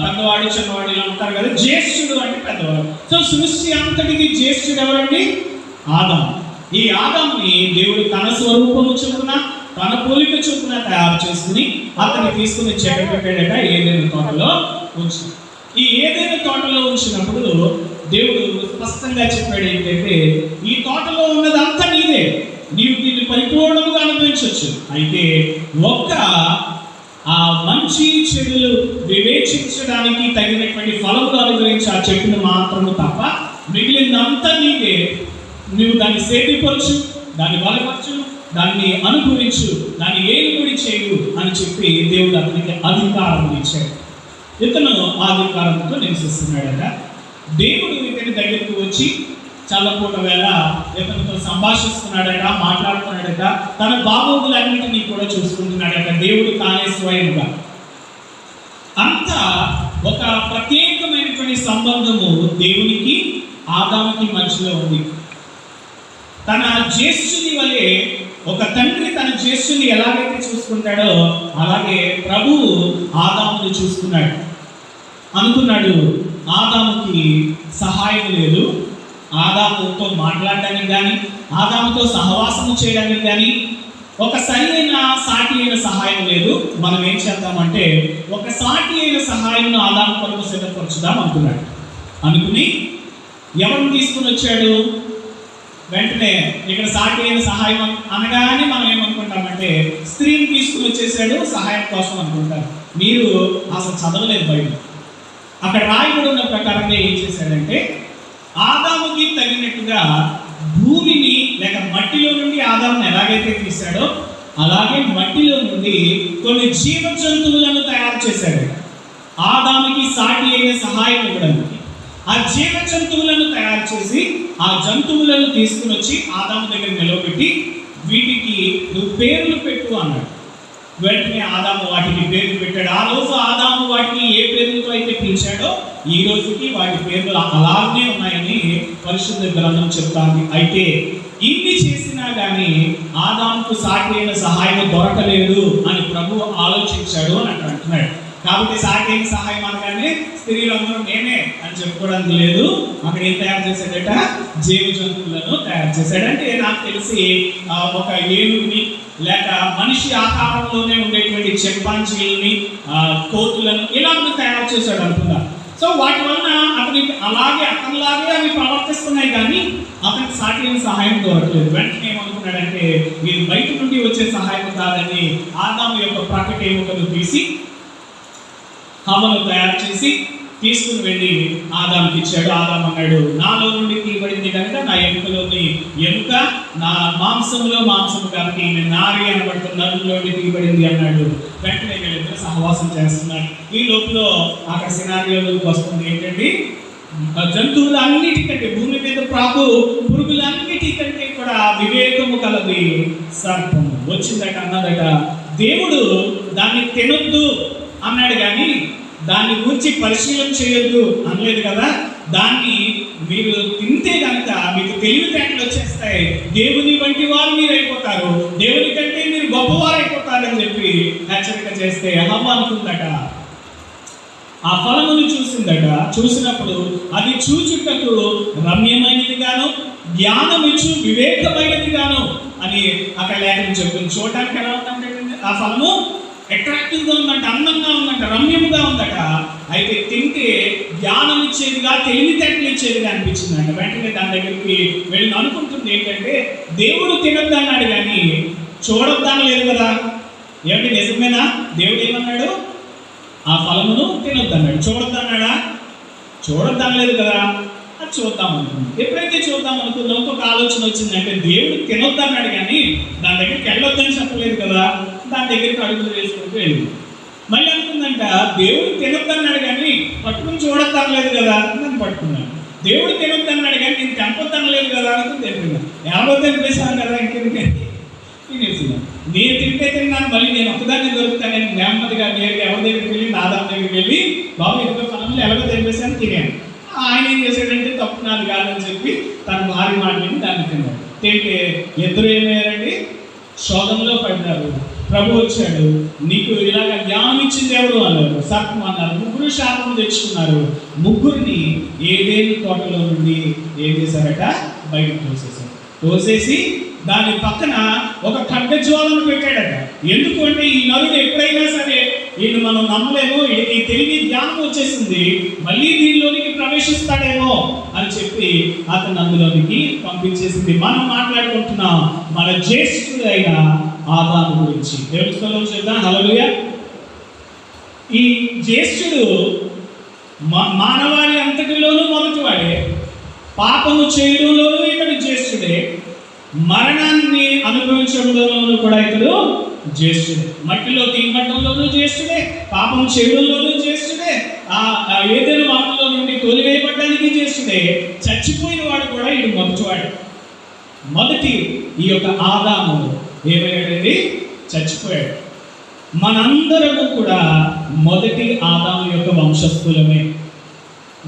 పెద్దవాడు చిన్నవాడు ఇలా ఉంటారు కదా. జ్యేష్ఠుడు అంటే పెద్దవాడు. సో సృష్టి అంతటికి జ్యేష్ఠుడు ఎవరండి? ఆదాము. ఈ ఆదాముని దేవుడు తన స్వరూపము చొప్పున తన పోలిక చొప్పున తయారు చేసుకుని అతన్ని తీసుకుని చెట్టు పెట్టాడట ఏదైనా తోటలో ఉంచి. ఈ ఏదైనా తోటలో ఉంచినప్పుడు దేవుడు స్పష్టంగా చెప్పాడు ఏంటంటే, ఈ తోటలో ఉన్నదంతా నీదే, నీవు దీన్ని పరిపూర్ణంగా అనుభవించవచ్చు. అయితే ఒక్క ఆ మంచి చెడులు వివేచించడానికి తగినటువంటి ఫలములు అనుగ్రహించి ఆ చెట్టును మాత్రము తప్ప మిగిలినంతా నీదే, నువ్వు దాన్ని సేవించవచ్చు, దాన్ని బలపరచు, దాన్ని అనుభవించు, దాన్ని ఏలుబడి చేయు అని చెప్పి దేవుడు అతనికి అధికారం ఇచ్చాడు. ఇతను ఆ అధికారంతో నివసిస్తున్నాడట. దేవుడు ఇతని దగ్గరికి వచ్చి చల్లపూట వేళ ఇతనితో సంభాషిస్తున్నాడట, మాట్లాడుతున్నాడట, తన బాగోగులన్నింటినీ కూడా చూసుకుంటున్నాడట. దేవుడు తానే స్వయంగా. అంతా ఒక ప్రత్యేకమైనటువంటి సంబంధము దేవునికి ఆదాముకి మధ్యలో ఉంది. తన జ్యేష్ఠుని వలె ఒక తండ్రి తన జ్యేష్ఠుని ఎలాగైతే చూసుకుంటాడో అలాగే ప్రభువు ఆదాముని చూసుకున్నాడు. అనుకున్నాడు, ఆదాముకి సహాయం లేదు, ఆదాముతో మాట్లాడడానికి కానీ ఆదాముతో సహవాసము చేయడానికి కానీ ఒక సరైన సాటి అయిన సహాయం లేదు. మనం ఏం చేద్దామంటే ఒక సాటి అయిన సహాయం ఆదాము కొరకు సిద్ధపరచుదాం అనుకున్నాడు. అనుకుని ఎవరిని తీసుకుని వచ్చాడు? వెంటనే ఇక్కడ సాటి అయిన సహాయం అనగానే మనం ఏమనుకుంటామంటే స్త్రీని తీసుకుని వచ్చేసాడు సహాయం కోసం అనుకుంటారు. మీరు అసలు చదవలేదు బైబిల్. అక్కడ రాయబడి ఉన్న ప్రకారంగా ఏం చేశాడంటే, ఆదాముకి తగినట్టుగా భూమిని లేక మట్టిలో నుండి ఆదాముని ఎలాగైతే తీశాడో అలాగే మట్టిలో నుండి కొన్ని జీవ జంతువులను తయారు చేశాడు. ఆదాముకి సాటి అయిన సహాయం ఇవ్వడానికి ఆ జీవ జంతువులను తయారు చేసి ఆ జంతువులను తీసుకుని వచ్చి ఆదాము దగ్గర నిలవబెట్టి వీటికి నువ్వు పేర్లు పెట్టు అన్నాడు. వెంటనే ఆదాము వాటికి పేర్లు పెట్టాడు. ఆ రోజు ఆదాము వాటిని ఏ పేర్లతో అయితే పిలిచాడో ఈ రోజుకి వాటి పేర్లు అలాగే ఉన్నాయని పరిశుద్ధ గ్రంథం చెప్తాంది. అయితే ఇన్ని చేసినా కానీ ఆదాముకు సాటి అయిన సహాయం దొరకలేదు అని ప్రభువు ఆలోచించాడు అని అక్కడ అంటున్నాడు. కాబట్టి సాటి అయిన సహాయం అనగానే స్త్రీలందరూ నేనే అని చెప్పుకోవడానికి లేదు. అక్కడ ఏం తయారు చేశాడట? జీవ జంతువులను తయారు చేశాడు. అంటే నాకు తెలిసి ఒక ఏనుగుని లేక మనిషి ఆకారంలోనే ఉండేటువంటి చింపాంజీలని, కోతులను ఇలాంటి తయారు చేశాడు అనుకుందా. సో వాటి వలన అతనికి అతనిలాగే అవి ప్రవర్తిస్తున్నాయి, కానీ అతనికి సాటి అయిన సహాయం దొరకలేదు. వెంటనే ఏమనుకున్నాడంటే ఇది బయట నుండి వచ్చే సహాయం కాదని ఆదాము యొక్క ప్రకటన తీసి హవ్వను తయారు చేసి తీసుకుని వెళ్ళి ఆదాముకి ఇచ్చాడు. ఆదాము అన్నాడు, నాలో నుండి తీయబడింది కనుక నా ఎముకలోని ఎముక, నా మాంసంలో మాంసము కాబట్టి నేను నారి అనబడుతున్న నరులోని తీయబడింది అన్నాడు. వెంటనే వీళ్ళిద్దరు సహవాసం చేస్తున్నాడు. ఈ లోపల అక్కడ సినారియోలోకి వస్తుంది ఏంటంటే, జంతువులన్నిటికంటే భూమి మీద ప్రాకు పురుగులన్నిటికంటే కూడా వివేకము కలది సర్పము వచ్చిందట. అన్నదట, దేవుడు దాన్ని తినొద్దు అన్నాడు, కానీ దాన్ని గురించి పరిశీలన చేయొద్దు అనలేదు కదా. దాన్ని మీరు తింటే కనుక మీకు తెలివితేటలు వచ్చేస్తాయి, దేవుని వంటి వారు మీరు అయిపోతారు, దేవుని కంటే మీరు గొప్పవారు అయిపోతారని చెప్పి హెచ్చరిక చేస్తే హవ్వ అనుకుందట, ఆ ఫలమును చూసిందట. చూసినప్పుడు అది చూచుటకు రమ్యమైనది గాను జ్ఞానమిచ్చు వివేకమైనది గాను అని అక్కడ లేఖనం చెప్తుంది. చూడటానికి ఎలా ఉందంటే ఆ ఫలము అట్రాక్టివ్గా ఉందంట, అందంగా ఉందంట, రమ్యంగా ఉందట. అయితే తింటే జ్ఞానం ఇచ్చేదిగా తెలివితేటలు ఇచ్చేదిగా అనిపించిందంట. వెంటనే దాని దగ్గరికి వెళ్ళి అనుకుంటుంది ఏంటంటే, దేవుడు తినొద్దు అన్నాడు కానీ చూడొద్దాని లేదు కదా. ఏమిటి నిజమేనా? దేవుడు ఏమన్నాడు? ఆ ఫలమును తినొద్దు అన్నాడు. చూడొద్దన్నాడా? చూడొద్దనలేదు కదా. అది చూద్దాం అనుకుంది. ఎప్పుడైతే చూద్దాం అనుకుందాం ఇంకొక ఆలోచన వచ్చిందంటే, దేవుడు తినొద్దు అన్నాడు కానీ దాని దగ్గరికి వెళ్ళొద్దని చెప్పలేదు కదా. దాని దగ్గరికి అడుగులు వేసుకుంటూ వెళ్ళింది. మళ్ళీ అనుకుందంట, దేవుడు తినొద్దు అన్నాడు కానీ పట్టుకుని చూడొద్దు అనలేదు కదా. నన్ను పట్టుకున్నాను. దేవుడు తినొద్దు అన్నాడు కానీ నేను తెంపొద్దు అనలేదు కదా అనుకుని తింటున్నాను. ఎవరో తినిపేశాను కదా, ఇంకెందుకే తినేసినాను. నేను తింటే తిన్నాను, మళ్ళీ నేను ఒకదాన్ని దొరుకుతాను. నేను నెమ్మదిగా నేరుగా ఎవరి దగ్గరికి వెళ్ళి ఆదాము దగ్గరికి వెళ్ళి, బాబు ఇంట్లో పనులు ఎలాగో తినిపేశాను, తినాను. ఆయన ఏం చేశాడంటే తప్పు నాది కాదని చెప్పి తన భార్య మాటని దాన్ని తిన్నాడు. తింటే ఇద్దరు ఏమయ్యారండి? శోధనలో పడ్డారు. ప్రభు వచ్చాడు, నీకు ఇలాగ జ్ఞానం ఇచ్చింది ఎవరు అన్నారు. సర్పం అన్నారు. ముగ్గురు శాపం తెచ్చుకున్నారు. ముగ్గురిని ఏదేని తోటలో నుండి ఏం చేశారట? బయటకు తోసేశారు. తోసేసి దాని పక్కన ఒక ఖడ్గజ్వాలను పెట్టాడట. ఎందుకు అంటే ఈ నరుడు ఎప్పుడైనా సరే వీళ్ళు మనం నమ్మలేము, వీడికి తెలివి జ్ఞానం వచ్చేసింది, మళ్ళీ దీనిలోనికి ప్రవేశిస్తాడేమో అని చెప్పి అతను అందులోనికి పంపించేసింది. మనం మాట్లాడుకుంటున్నాం మన జ్యేష్ఠుడైన ఆదాము గురించి. దేవుని స్తోత్రం చేద్దాం. హల్లెలూయా. ఈ జ్యేష్ఠుడు మానవాళి అంతటిలోనూ మొదటివాడే, పాపము చేయడంలోనూ ఇతడు జ్యేష్ఠుడే, మరణాన్ని అనుభవించడంలోనూ కూడా ఇతడు జ్యేష్ఠుడే. మట్టిలో తీయబడడంలోనూ జ్యేష్ఠుడే, పాపం చేయడంలోనూ జ్యేష్ఠుడే, ఏదైనా వాటిలో నుండి తోలివేయబడడానికి జ్యేష్ఠుడే, చచ్చిపోయిన వాడు కూడా ఇటు మొదటివాడు. మొదటి ఈ యొక్క ఆదాము ఏమయ్యాడండి? చచ్చిపోయాడు. మనందరము కూడా మొదటి ఆదాము యొక్క వంశస్థులమే.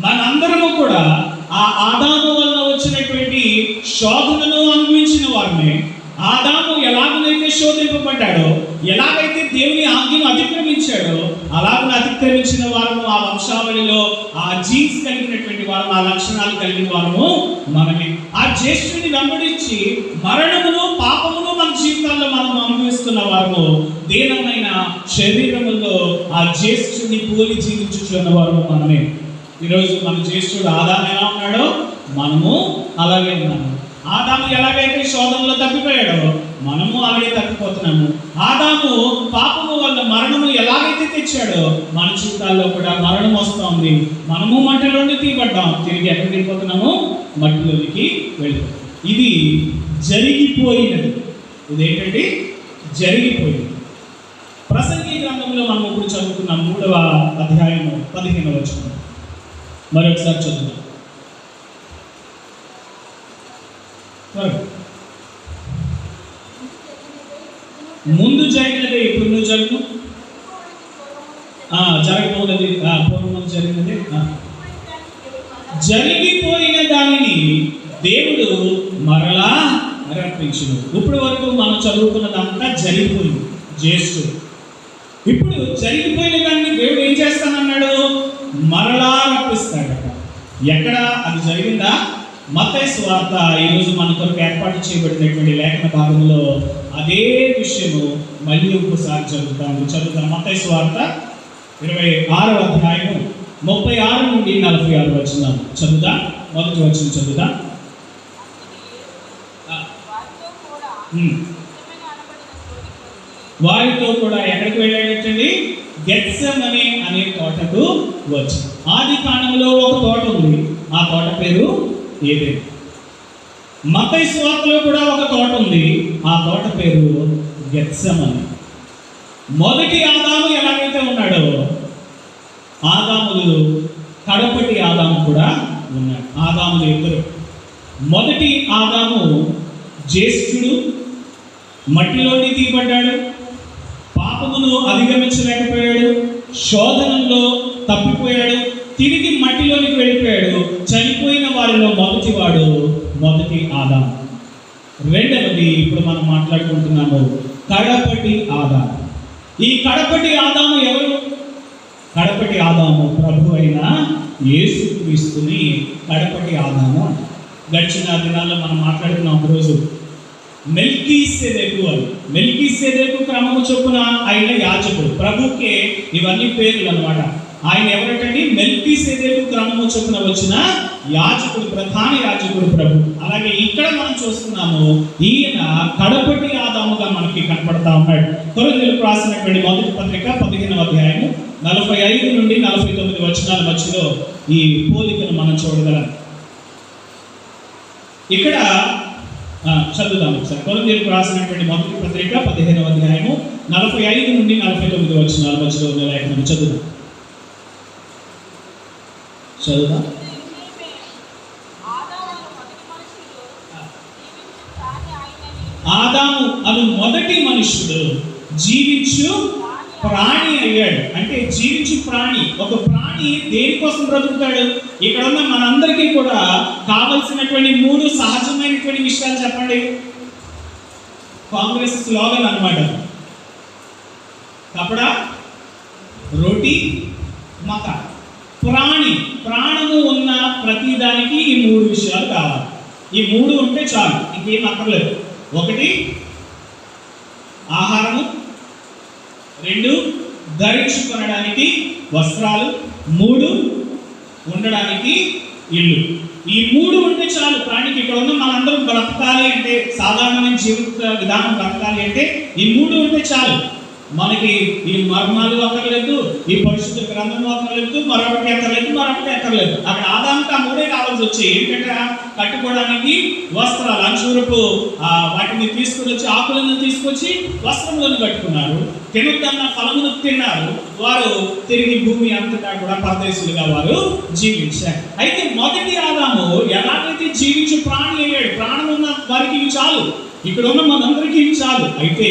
మనందరము కూడా ఆ ఆదాము వలన వచ్చినటువంటి శోధనను అనుభవించిన వారిని. ఆదాము ఎలాగైతే శోధింపబడ్డాడో, ఎలాగైతే దేవుని ఆజ్ఞను అతిక్రమించాడో, అలాగ అతిక్రమించిన వారము, ఆ వంశావళిలో ఆ జీన్స్ కలిగినటువంటి వారము, ఆ లక్షణాలు కలిగిన వారము మనమే. ఆ జ్యేష్ఠుని వెంబడించి మరణమును పాపమును మన జీవితాల్లో మనం అనుభవిస్తున్న వారము, దేనమైన శరీరములో ఆ జ్యేష్ఠుని పోలి జీవించుచున్న వారము మనమే. ఈరోజు మన జ్యేష్ఠుడు ఆదాము ఎలా ఉన్నాడో మనము అలాగే ఉన్నాము. ఆదాము ఎలాగైతే శోధనలో తప్పిపోయాడో మనము అలాగే తప్పిపోతున్నాము. ఆదాము పాపము వల్ల మరణము ఎలాగైతే తెచ్చాడో మన జీవితాల్లో కూడా మరణం వస్తుంది. మనము మట్టిలోకి తీయబడ్డాం, తిరిగి ఎక్కడికి వెళ్ళిపోతున్నాము? మట్టిలోనికి వెళ్ళిపోతాం. ఇది జరిగిపోయినది. ఇదేంటంటే జరిగిపోయింది. ప్రసంగి గ్రంథంలో మనం ఇప్పుడు చదువుకున్న 3వ అధ్యాయము 15వ వచనం మరొకసారి చదువుతాం. ముందు జరిగినదే ఇప్పుడు జరుగును, జరగబోనది పూర్వం జరిగినదే. జరిగిపోయిన దానిని దేవుడు మరలా రప్పించును. ఇప్పటి వరకు మనం చదువుకున్నదంతా జరిగిపోయింది, జ్యేష్ఠుడు. ఇప్పుడు జరిగిపోయిన దాన్ని దేవుడు ఏం చేస్తానన్నాడు? మరలా రప్పిస్తాడట. ఎక్కడ అది జరిగిందా? మత్తయి సువార్త ఈరోజు మన కొరకు ఏర్పాటు చేయబడినటువంటి లేఖన భాగంలో అదే విషయము మళ్ళీ ఇంకోసారి చదువుతాం. మత్తయి సువార్త 26వ అధ్యాయము 36 నుండి 46 వచనాలు చదువుదాం. మొదటి వచనం చదువుదాం. వారితో కూడా ఎక్కడికి వెళ్ళాడంటండి? గెత్సెమనే అనే తోటకు వచ్చి. ఆది కాండంలో ఒక తోట ఉంది, ఆ తోట పేరు ఏదెను. మత్తయి సువార్తలో కూడా ఒక తోట ఉంది, ఆ తోట పేరు గెత్సెమనే. మొదటి ఆదాము ఎలాగైతే ఉన్నాడో, ఆదాములు కడపటి ఆదాము కూడా ఉన్నాడు. ఆదాములు ఇద్దరు. మొదటి ఆదాము జ్యేష్ఠుడు, మట్టిలోకి తీయబడ్డాడు, పాపమును అధిగమించలేకపోయాడు, శోధనంలో తప్పిపోయాడు, తిరిగి మట్టిలోనికి వెళ్ళిపోయాడు. చనిపోయిన వారిలో మొదటి ఆదాము. రెండవది ఇప్పుడు మనం మాట్లాడుకుంటున్నాము కడపటి ఆదాము. ఈ కడపటి ఆదాము ఎవరు? కడపటి ఆదాము ప్రభు అయిన యేసుక్రీస్తుని కడపటి ఆదాము. గడిచిన దినాల్లో మనం మాట్లాడుకున్నాం ఒకరోజు మెల్కీసెదెకు అని. మెల్కీసెదెకు క్రమము చొప్పున ఆయన యాజకుడు. ప్రభుకే ఇవన్నీ పేర్లు అన్నమాట. ఆయన ఎవరంటే మెల్కీసెదెకు క్రమము చొప్పున వచ్చిన యాజకుడు, ప్రధాన యాజకుడు ప్రభు. అలాగే ఇక్కడ మనం చూస్తున్నాము ఈయన కడపటి ఆదాముగా మనకి కనపడతా ఉన్నాడు. కొరింథీయులకు రాసినటువంటి మొదటి పత్రిక 15వ అధ్యాయము 45 నుండి 49 వచనాల మధ్యలో ఈ పోలికను మనం చూడగలం. ఇక్కడ చదువుదాం ఒకసారి. కొరింథీయులకు రాసినటువంటి మొదటి పత్రిక 15వ అధ్యాయము 45 నుండి 49 వచనాల మధ్యలో ఉన్న లేఖనం చదువుదాం. ఆదాము అను మొదటి మనుషుడు జీవించు ప్రాణి అయ్యాడు. అంటే జీవించు ప్రాణి. ఒక ప్రాణి దేనికోసం బ్రతుకుతాడు? ఇక్కడ ఉన్న మనందరికీ కూడా కావలసినటువంటి 3 సహజమైనటువంటి విషయాలు చెప్పండి. కాంగ్రెస్ స్లోగన్ అన్నమాట. కపడా, రోటీ, మక. ప్రాణము ఉన్న ప్రతి దానికి ఈ 3 విషయాలు కావాలి. ఈ 3 ఉంటే చాలు, ఇంకేం అక్కర్లేదు. 1 ఆహారము, 2 ధరించుకొనడానికి వస్త్రాలు, 3 ఉండడానికి ఇల్లు. ఈ 3 ఉంటే చాలు ప్రాణికి. ఇక్కడ ఉన్న మనందరం బ్రతకాలి అంటే, సాధారణమైన జీవిత విధానం బ్రతకాలి అంటే ఈ 3 ఉంటే చాలు. మనకి ఈ మర్మాలు అక్కర్లేదు, ఈ పరిశుద్ధ గ్రంథం అక్కర్లేదు, మరొకటి అక్కర్లేదు. అక్కడ ఆదాముకి ఆ 3 కావాల్సి వచ్చాయి. ఏంటంటే కట్టుకోవడానికి వస్త్రాలు, అంచూరపు వాటిని తీసుకుని వచ్చి, ఆకులను తీసుకొచ్చి వస్త్రములను కట్టుకున్నారు. తినొద్దన్న ఫలమును తిన్నారు. వారు తిరిగి భూమి అంతటా కూడా పరదేశులుగా వారు జీవించారు. అయితే మొదటి ఆదాము ఎలాగైతే జీవించు ప్రాణి అయ్యాడు, ప్రాణం ఉన్న వారికి ఇవి చాలు, ఇక్కడ ఉన్న మనందరికీ ఇవి చాలు. అయితే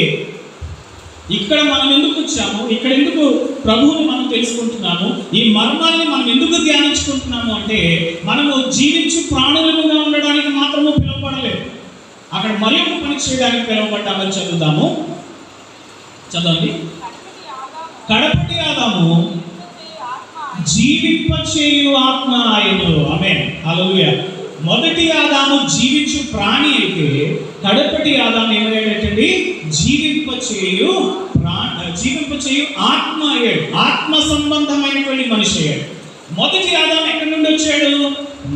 ఇక్కడ మనం ఎందుకు వచ్చాము, ఇక్కడ ఎందుకు ప్రభువుని మనం తెలుసుకుంటున్నాము, ఈ మర్మాన్ని మనం ఎందుకు ధ్యానించుకుంటున్నాము అంటే, మనము జీవించు ప్రాణులుగా ఉండడానికి మాత్రము పిలువబడలేదు, అక్కడ మరి ఒక పని చేయడానికి పిలువబడ్డామని చదువుదాము. చదవండి. కడపటి ఆదాము జీవింపచేయు ఆత్మ ఆయను. ఆమేన్, హల్లెలూయా. మొదటి ఆదాము జీవించు ప్రాణి అయితే, కడపటి ఆదాము ఏమయ్యాడంటే జీవింపచేయు ఆత్మ అయ్యాడు. ఆత్మ సంబంధమైనటువంటి మనిషి అయ్యాడు. మొదటి ఆదాము ఎక్కడి నుండి వచ్చాడు?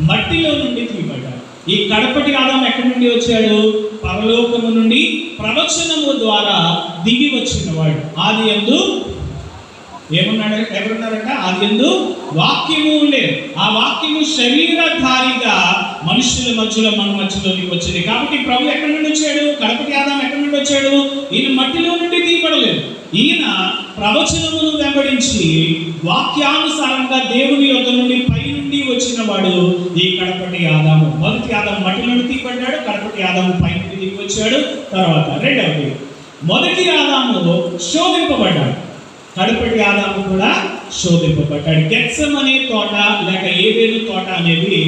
మట్టిలో నుండి తీయబడ్డాడు. ఈ కడపటి ఆదాము ఎక్కడి నుండి వచ్చాడు? పరలోకము నుండి ప్రవచనము ద్వారా దిగి వచ్చినవాడు. ఆది యందు ఎవరున్నారంట? ఆది యందు వాక్యము ఉండేది. ఆ వాక్యము శరీరధారిగా మనుషుల మధ్యలో, మన మధ్యలోకి వచ్చింది. కాబట్టి ప్రభు ఎక్కడి నుండి వచ్చాడు? కడపటి ఆదాము ఎక్కడి నుండి వచ్చాడు? ఈయన మట్టిలో నుండి తీయబడలేదు. ఈయన ప్రవచనమును వెంబడించి వాక్యానుసారంగా దేవుని యొద్ద నుండి పై నుండి వచ్చిన వాడు ఈ కడపటి ఆదాము. మొదటి ఆదాము మట్టి నుండి తీయబడ్డాడు, కడపటి ఆదాము పై నుండి దిగి వచ్చాడు. తర్వాత రెండవది, మొదటి ఆదాము శోధింపబడ్డాడు, కడపటి ఆదాము కూడా శోధింపబడ్డాడు. గెత్సెమనే తోట లేక ఏదెను తోట అనేది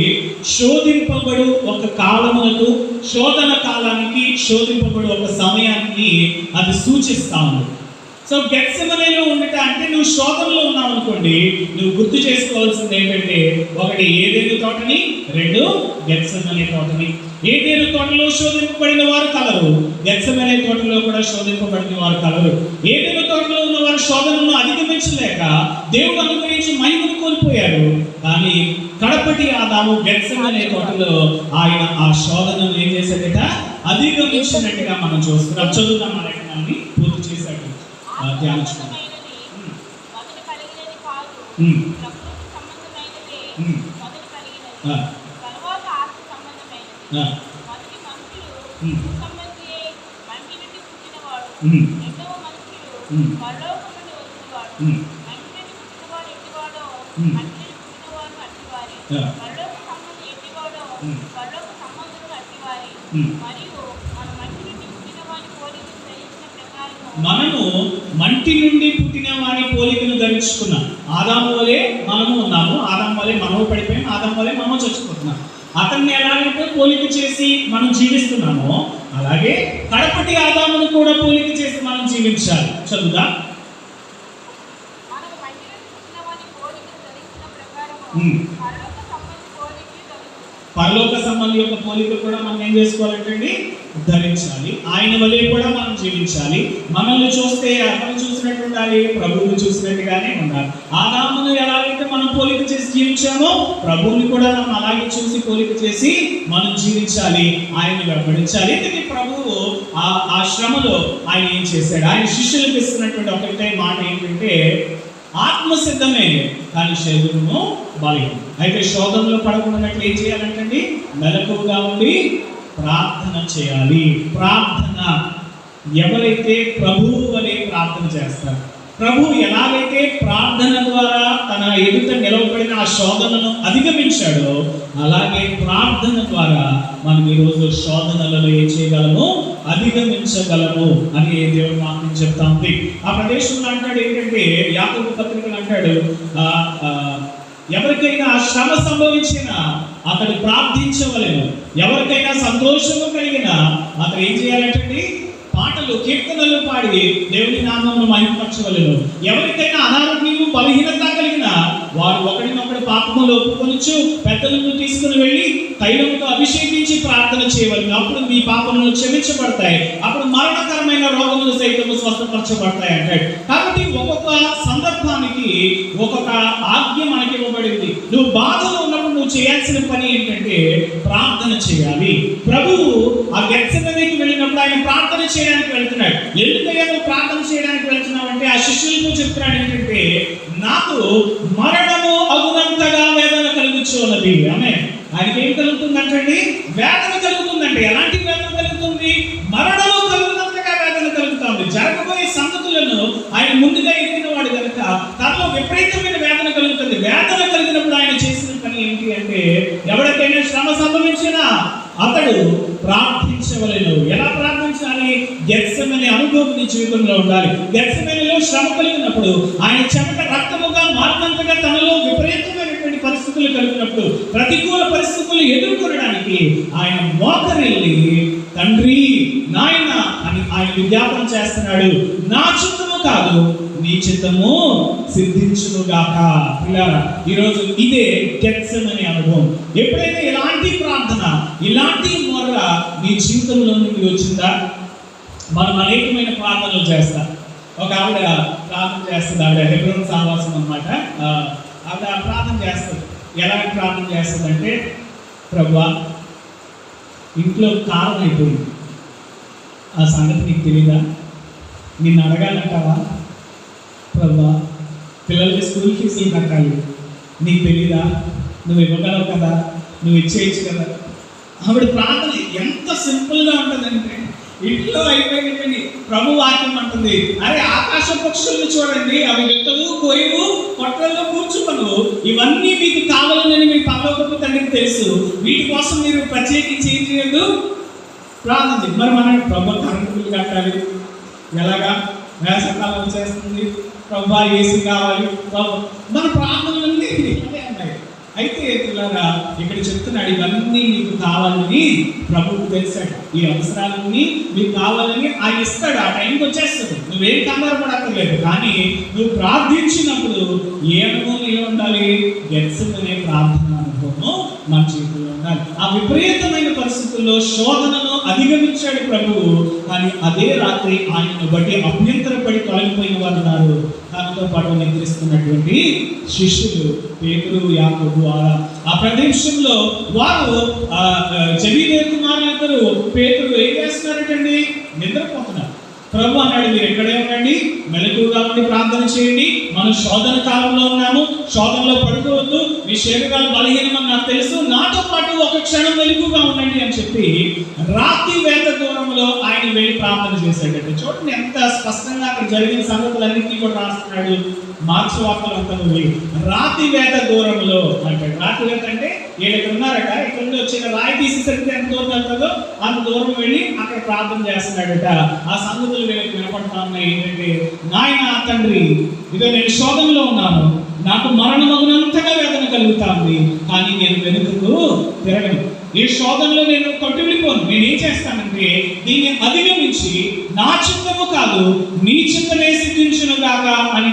శోధింపబడు ఒక కాలమునకు, శోధన కాలానికి, శోధింపబడు ఒక సమయాన్ని అది సూచిస్తా ఉంది. సో గెత్సెమనేలో ఉండట అంటే నువ్వు శోధనలో ఉన్నావు అనుకోండి, నువ్వు గుర్తు చేసుకోవాల్సింది ఏంటంటే, ఒకటి ఏదెను తోటని, 2 గెత్సెమనే తోటని. ఏదెను తోటలో శోధింపబడిన వారు కలరు, గెత్సెమనే తోటలో కూడా శోధింపబడిన వారు కలరు. ఏదెను తోటలో ఉన్న వారు శోధనను అధిగమించలేక దేవుడు అనుగ్రహించి మహిమను కోల్పోయారు. కానీ కడపటి ఆదాము గెత్సెమనే తోటలో ఆయన ఆ శోధనను ఏం చేశాడట? అధిగమించినట్టుగా మనం చూస్తున్నాం. చదువుతాం ఆ లేఖనాన్ని పూర్తి చేశాడు. ధ్యానించుకుందాం. మనము మంటి నుండి పుట్టిన వారి పోలికను ధరించుకున్నాం. ఆదాము వలె మనము ఉన్నాము, ఆదాము వలె మనము పడిపోయాం, ఆదాము వలె మనము చచ్చిపోతున్నాం. అతన్ని ఎలాగైతే పోలిక చేసి మనం జీవిస్తున్నామో, అలాగే కడపటి ఆదామును కూడా పోలిక చేసి మనం జీవించాలి. చదువుదా. పరలోక సంబంధి యొక్క పోలిక కూడా మనం ఏం చేసుకోవాలంటే ధరించాలి. ఆయన వలె కూడా మనం జీవించాలి. మనల్ని చూస్తే ఎవరిని చూసినట్టు ఉండాలి? ప్రభువుని చూసినట్టుగానే ఉండాలి. ఆదామును ఎలాగైతే మనం పోలిక చేసి జీవించామో, ప్రభువుని కూడా మనం అలాగే చూసి పోలిక చేసి మనం జీవించాలి, ఆయన్ని వెంబడించాలి. ఎందుకంటే ప్రభువు ఆ శ్రమలో ఆయన ఏం చేశాడు? ఆయన శిష్యులకు ఇస్తున్నటువంటి ఒకటే మాట ఏంటంటే, ఆత్మ సిద్ధమే కానీ శరీరము బలహీనం. అయితే శోధనలో పడకుండా ఏం చేయాలంటే, మెలకువగా ఉండి ప్రార్థన చేయాలి. ప్రార్థన, ఎవరైతే ప్రభువు వలె ప్రార్థన చేస్తారు, ప్రభు ఎలాగైతే ప్రార్థన ద్వారా తన ఎదుట నిలవబడిన ఆ శోధనను అధిగమించాడో, అలాగే ప్రార్థన ద్వారా మనం ఈరోజు శోధనలను ఏం చేయగలము? అధిగమించగలము అని దేవుడు మాకు చెప్తా ఉంది. ఆ ప్రదేశంలో అంటాడు ఏంటంటే, యాకోబు పత్రికలు అంటాడు, ఎవరికైనా శ్రమ సంభవించిన అతడు ప్రార్థించవలెను, ఎవరికైనా సంతోషము కలిగిన అతడు ఏం చేయాలంటే పాటలు కీర్తనలు పాడి దేవుని నామమును మహిమపరచవలెను. ఎవరికైనా అనారోగ్యము బలహీనత కలిగిన వారు ఒకరినొకడు పాపములు ఒప్పుకొనుచు పెద్దలను తీసుకుని వెళ్ళి తైలంతో అభిషేకించి ప్రార్థన చేయవలెను. అప్పుడు మీ పాపములు క్షమించబడతాయి, అప్పుడు మరణకరమైన రోగములు సైతము స్వస్థపరచబడతాయి అంటాడు. కాబట్టి ఒక్కొక్క సందర్భానికి ఒక్కొక్క ఆజ్ఞ మనకి ఇవ్వబడింది. నువ్వు బాధలో ఉన్నప్పుడు నువ్వు చేయాల్సిన పని ఏంటంటే ప్రార్థన చేయాలి. ప్రభువు ఆ గెత్సెమనీకి వెళ్ళినప్పుడు ఆయన ప్రార్థన చేయడానికి వెళ్తున్నాడు. ఎందుకయ్యా నువ్వు ప్రార్థన చేయడానికి వెళ్తున్నావు అంటే ఆ శిష్యులతో చెప్తున్నాడు ఏంటంటే నాకు మరణము అగునంతగా వేదన కలుగుచు ఉన్నది. ఆమె ఆయనకి ఏం కలుగుతుందంటే వేదన కలుగుతుందంటే ఎలాంటి వేదన కలుగుతుంది? మరణము కలుగునంతగా వేదన కలుగుతుంది. జరగబోయే సంగతులను ఆయన ముందుగా ఎరిగిన వాడు కనుక తనలో విపరీతమైన వేదన కలుగుతుంది. వేదన కలిగినప్పుడు ఆయన చేసిన పని ఏంటి అంటే ఎవరికైనా శ్రమ సంభవించినా అతడు ప్రార్థించవలెను. ఎలా ప్రార్థించాలి? గెత్సెమనీ అనుభవం నీ జీవితంలో ఉండాలి. గెత్సెమనీలో శ్రమ కలిగినప్పుడు ఆయన చెమట రక్తముగా మారినంతగా తనలో విపరీతమైనటువంటి పరిస్థితులు కలిగినప్పుడు ప్రతికూల పరిస్థితులు ఎదుర్కొనడానికి ఆయన మోకరిల్లి తండ్రి నాయన అని ఆయన విజ్ఞాపన చేస్తున్నాడు. నా చిత్తము కాదు నీ చిత్తము సిద్ధించునుగాక. పిల్లారా, ఈరోజు ఇదే గెత్సెమనీ అనుభవం. ఎప్పుడైతే ఇలాంటి ప్రార్థన ఇలాంటి మొర్ర నీ జీవితంలో నుండి వచ్చిందా? మనం అనేకమైన ప్రార్థనలు చేస్తాం. ఒక ఆవిడ ప్రార్థన చేస్తుంది. ఆవిడ హెబ్రోన్ సహవాసం అన్నమాట. ఆవిడ ప్రార్థన చేస్తుంది. ఎలాంటి ప్రార్థన చేస్తుంది అంటే ప్రభువా ఇంట్లో కారం అయిపోయింది, ఆ సంగతి నీకు తెలీదా? నిన్ను అడగాలంటావా? ప్రభువా పిల్లలకి స్కూల్ ఫీజులు కట్టాలి, నీకు తెలీదా? నువ్వు ఇవ్వగలవు కదా, నువ్వు ఇచ్చేయచ్చు కదా. ఆవిడ ప్రార్థన ఎంత సింపుల్గా ఉంటుందంటే ఇంట్లో అయిపోయిందండి. ప్రభు వాక్యం అంటుంది, అరే ఆకాశ పక్షులను చూడండి, అవి విత్తవు కోయవు పొట్టల్లో కూర్చుమను, ఇవన్నీ మీకు కావాలని మీ పరలోకపు తండ్రికి తెలుసు, వీటి కోసం మీరు ప్రత్యేకించి ఏం చేయదు? ప్రార్థన. మరి మనం ప్రభు కరెంటు బిల్లు కట్టాలి, ఎలాగా? వేసవకాలం వచ్చేస్తుంది, ప్రభు ఏసీ కావాలి, మన ప్రార్థనలన్నీ ఇలాగే ఉన్నాయి. అయితే పిల్లరా ఇక్కడ చెప్తున్నాడు ఇవన్నీ మీకు కావాలని ప్రభువుకు తెలుసాడు. ఈ అవసరాలన్నీ మీకు కావాలని ఆయన ఇస్తాడు. ఆ టైంకి వచ్చేస్తుంది, నువ్వేం కంగారు పడక్కర్లేదు. కానీ నువ్వు ప్రార్థించినప్పుడు ఏ అనుభవం ఏ ఉండాలి? గెత్సెమనీ ప్రార్థన అనుభవము మన జీవితంలో ఉండాలి. ఆ విపరీతమైన పరిస్థితుల్లో శోధనను అధిగమించాడు ప్రభువు. కానీ అదే రాత్రి ఆయనను బట్టి అభ్యంతరపడి తొలగిపోయిన వారు ఉన్నారు. దానితో పాటు నిద్రిస్తున్నటువంటి శిష్యులు పేతురు యాకోబు ఆ ప్రదేశంలో వారు జెబెదయి కుమారులిద్దరూ పేతురు ఏం చేస్తున్నారంటండి? నిద్రపోతున్నారు. ప్రభు అన్నాడు మీరు ఎక్కడే ఉండండి, మెలకువగా ఉండి ప్రార్థన చేయండి, మనం శోధన కాలంలో ఉన్నాము, శోధనలో పడుకోవద్దు, మీ శరీరాలు బలహీనమని నాకు తెలుసు, నాతో పాటు ఒక క్షణం మెలకువగా ఉండండి అని చెప్పి రాతి వేద దూరంలో ఆయన వెళ్ళి ప్రార్థన చేశాడంటే చూడండి ఎంత స్పష్టంగా అక్కడ జరిగిన సంగతులన్నింటినీ కూడా రాస్తున్నాడు. మార్క్స్ వార్తలు అంతా రాతి వేద దూరంలో అంటాడు. రాతి వేద అంటే వీళ్ళు ఇక్కడ ఉన్నారట, ఇక్కడ నుండి వచ్చిన రాయి తీసేసరికి ఎంత దూరం వెళ్తుందో అంత దూరం వెళ్ళి అక్కడ ప్రార్థన చేస్తున్నాడట. ఆ సంగతులు వీళ్ళకి వినపడతా ఉన్నాయి ఏంటంటే నాయన తండ్రి ఇదో నేను శోధనలో ఉన్నాను, నాకు మరణమగునంతగా వేదన కలుగుతుంది, కానీ నేను వెనుకకు తిరగను, ఈ శోధనలో నేను కొట్టుబడిపోను. నేనేం చేస్తానంటే దీన్ని అధిగమించి నా చిత్తము కాదు నీ చిత్తమే సిద్ధించును గాక అని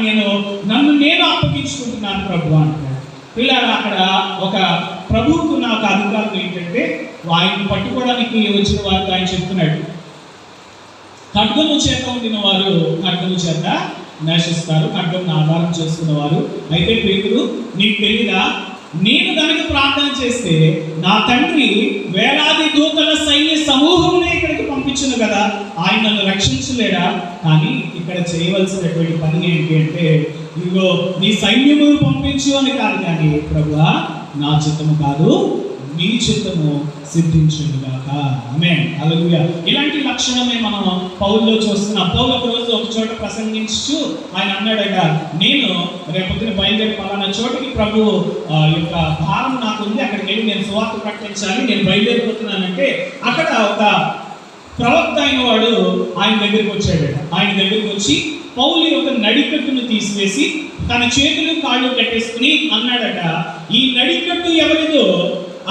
నన్ను నేను అప్పగించుకుంటున్నాను ప్రభు అంటాడు. పిల్లలు అక్కడ ఒక ప్రభువుకు నాకు అధికారం ఏంటంటే ఆయన్ని పట్టుకోవడానికి వచ్చిన వారితో ఆయన చెప్తున్నాడు, ఖడ్గము చేత ఉండిన వారు ఖడ్గము చేత నశిస్తారు, ఖడ్గమును ఆధారం చేసుకున్న వారు. అయితే పేతురు నీకు తెలీదా, నేను కనుక ప్రార్థన చేస్తే నా తండ్రి వేలాది దూతల సైన్య సమూహంలో ఇక్కడికి పంపించును కదా, ఆయన నన్ను రక్షించలేడా? కానీ ఇక్కడ చేయవలసినటువంటి పని ఏంటి అంటే ఇదిగో నీ సైన్యము పంపించు అని కాదు, కానీ ప్రభువా నా చిత్తము కాదు నీ చిత్తము సిద్ధించుగాక. ఆమేన్, హల్లెలూయా. ఇలాంటి లక్షణమే మనం పౌలులో చూస్తున్నాం. పౌలు ఒక రోజు ఒక చోట ప్రసంగించు ఆయన అన్నాడట, నేను రేపొద్దున బయలుదేరి పలానా చోటికి ప్రభు యొక్క భారం నాకు ఉంది, అక్కడికి వెళ్ళి నేను సువార్త ప్రకటించాలి, నేను బయలుదేరిపోతున్నానంటే అక్కడ ఒక ప్రవక్త అయిన వాడు ఆయన దగ్గరికి వచ్చాడట. ఆయన దగ్గరికి వచ్చి పౌలు యొక్క నడికట్టును తీసివేసి తన చేతులు కాళ్ళు కట్టేసుకుని అన్నాడట, ఈ నడికట్టు ఎవరిదో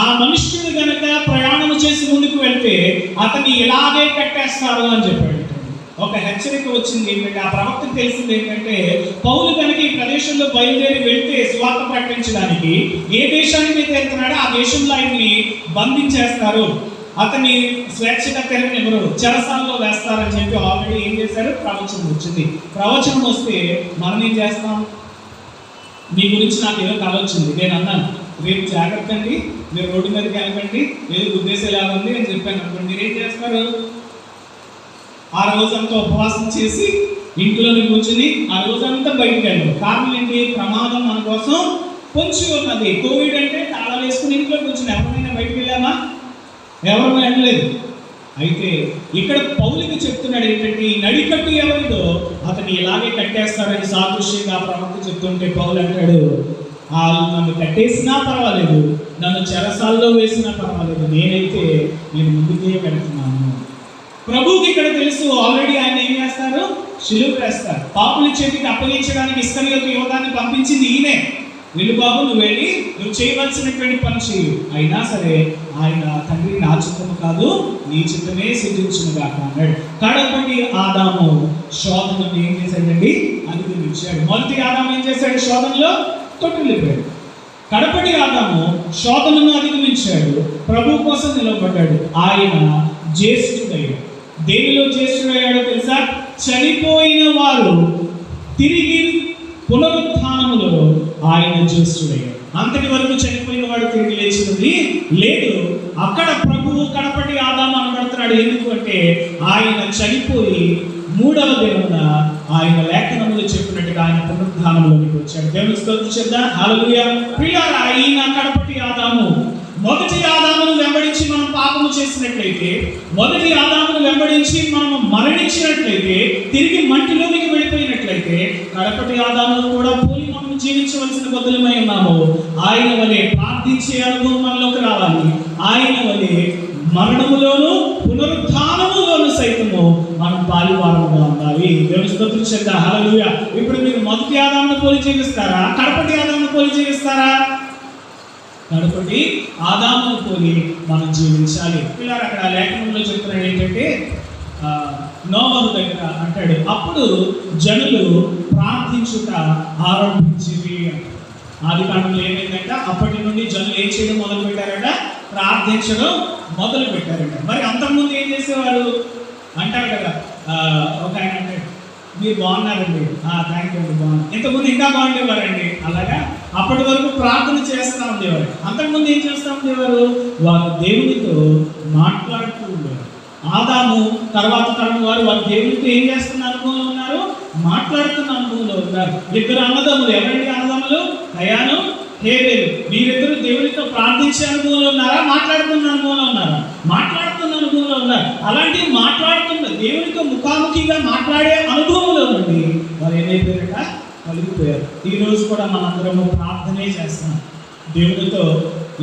ఆ మనుష్యుడు గనక ప్రయాణం చేసి ముందుకు వెళ్తే అతన్ని ఇలాగే కట్టేస్తారు అని చెప్పాడు. ఒక హెచ్చరిక వచ్చింది ఏంటంటే, ఆ ప్రవక్తకు తెలిసింది ఏంటంటే, పౌలు కనుక ఈ ప్రదేశంలో బయలుదేరి వెళ్తే సువార్త ప్రకటించడానికి ఏ దేశానికి అయితే వెళ్తున్నాడో ఆ దేశంలో ఆయన్ని బంధించేస్తారు, అతన్ని స్వేచ్ఛగా తిరగనివ్వరు, చెరసాలలో వేస్తారని చెప్పి ఆల్రెడీ ఏం చేశారు, ప్రవచనం వచ్చింది. ప్రవచనం వస్తే మనం ఏం చేస్తాం? మీ గురించి నాకు ఏదో కల వచ్చింది, నేను అన్నాను రేపు జాగ్రత్త అండి, మీరు రోడ్డు మీదకి వెళ్ళకండి, ఏదో ఉద్దేశాలు ఏమంది అని చెప్పాను అనుకోండి, మీరు ఏం చేస్తారు? ఆ రోజంతా ఉపవాసం చేసి ఇంట్లోనే కూర్చుని ఆ రోజంతా బయటకు వెళ్ళరు. కారణం ఏంటి? ప్రమాదం మన కోసం పొంచి ఉన్నది. కోవిడ్ అంటే తాళాలు వేసుకుని ఇంట్లో కూర్చుని ఎవరైనా బయటకు వెళ్ళామా? ఎవరు వెళ్ళలేదు. అయితే ఇక్కడ పౌలుకి చెప్తున్నాడు ఏంటంటే, ఈ నడికట్టు ఎవరిదో అతన్ని ఇలాగే కట్టేస్తారని సాదృశ్యంగా ప్రవక్త చెప్తుంటే పౌలు అంటాడు, నన్ను కట్టేసినా పర్వాలేదు, నన్ను చెరసాల్లో వేసినా పర్వాలేదు, నేను ముందుకే వెళ్తున్నాను. ప్రభువుకి ఇక్కడ తెలుసు, ఆల్రెడీ ఆయన ఏం చేస్తారు? శిలువ వేస్తారు. పాపుల చేతికి అప్పగించడానికి ఇస్కరియోతు యోధాన్ని పంపించింది ఈయనే. వెళ్ళు బాబు, నువ్వు వెళ్ళి నువ్వు చేయవలసినటువంటి పని చేయు. అయినా సరే ఆయన తండ్రి, నా చిత్తము కాదు నీ చిత్తమే సిద్ధించునుగా అన్నాడు. కడపటి ఆదాము శోధనను ఏం చేశాడండి? అధిగమించాడు. మొదటి ఆదాము ఏం చేశాడు? శోధనలో తొట్టిల్లిపోయాడు. కడపటి ఆదాము శోధనను అధిగమించాడు, ప్రభు కోసం నిలబడ్డాడు. ఆయన జ్యేష్ఠుడయ్యాడు. దేనిలో జ్యేష్ఠుడయ్యాడో తెలుసా? చనిపోయిన వారు తిరిగి పునరుత్థానములో ఆయన జ్యేష్ఠుడయ్యాడు. అంతటి వరకు చనిపోయిన వాడు తిరిగి లేచినది లేదు. అక్కడ ప్రభువు కడపటి ఆదాము అనబడుతున్నాడు. ఎందుకు అంటే ఆయన చనిపోయి మూడవ దినమున ఆయన లేఖనములు చెప్పినట్టుగా ఆయన పునరుత్థానంలోకి వచ్చాడు. దేవుని స్తోత్రం చేద్దాం. హల్లెలూయా. ప్రియులారా, ఆయన కడపటి ఆదాము. మొదటి ఆదామును వెంబడించి మనం పాపము చేసినట్లయితే, మొదటి ఆదామును వెంబడించి మనం మరణించినట్లయితే, తిరిగి మంటిలోనికి వెళ్ళిపోయినట్లయితే, కడపటి ఆదామును కూడా పోలి మనం జీవించవలసిన బదులమై ఉన్నాము. ఆయన వలె ప్రార్థించే అనుభవం మనలోకి రావాలి. ఆయన వలె మరణములోను పునరుత్థానములోను సైతము మనం పాలివారముగా ఉండాలి. దేవుని స్తోత్రం చేద్దాం. హల్లెలూయా. ఇప్పుడు మీరు మొదటి ఆదామును పోలి జీవిస్తారా? కడపటి ఆదామును పోలి జీవిస్తారా? కడపటి ఆదామును పోలి మనం జీవించాలి. పిల్లలు అక్కడ లేఖనంలో చెప్తున్నాడు ఏంటంటే, నోవహు దగ్గర అంటాడు, అప్పుడు జనులు ప్రార్థించుట ఆరంభించింది. ఆది కాలంలో ఏమైందంట? అప్పటి నుండి జనులు ఏం చేయడం మొదలు పెట్టారట? ప్రార్థించడం మొదలు పెట్టారట. మరి అంతకుముందు ఏం చేసేవారు అంటారు కదా, ఒక ఆయన అంటాడు, మీరు బాగున్నారండి, థ్యాంక్ యూ అండి, బాగున్నారు. ఇంతకుముందు ఇంకా బాగుండేవారండి. అలాగా అప్పటి వరకు ప్రార్థన చేస్తూ ఉండేవారు. అంతకుముందు ఏం చేస్తూ ఉండేవారు? వారు దేవునితో మాట్లాడుతూ ఉండేవారు. ఆదాము తర్వాత తరం వారు దేవునితో ఏం చేస్తున్న అనుభవంలో ఉన్నారు? మాట్లాడుతున్న అనుభవంలో ఉన్నారు. ఇద్దరు అన్నదమ్ములు. ఎవరండి అన్నదమ్ములు? కయాను, హేబేలు. వీరిద్దరు దేవునితో ప్రార్థించే అనుభవంలో ఉన్నారా? మాట్లాడుతున్న అనుభవంలో ఉన్నారా? మాట్లాడుతున్న అనుభవంలో ఉన్నారు. అలాంటి మాట్లాడుతున్న దేవునితో ముఖాముఖిగా మాట్లాడే అనుభవంలో నుండి వారు ఏమైపోయారట? కలిగిపోయారు. ఈ రోజు కూడా మనందరము ప్రార్థనే చేస్తున్నాం. దేవునితో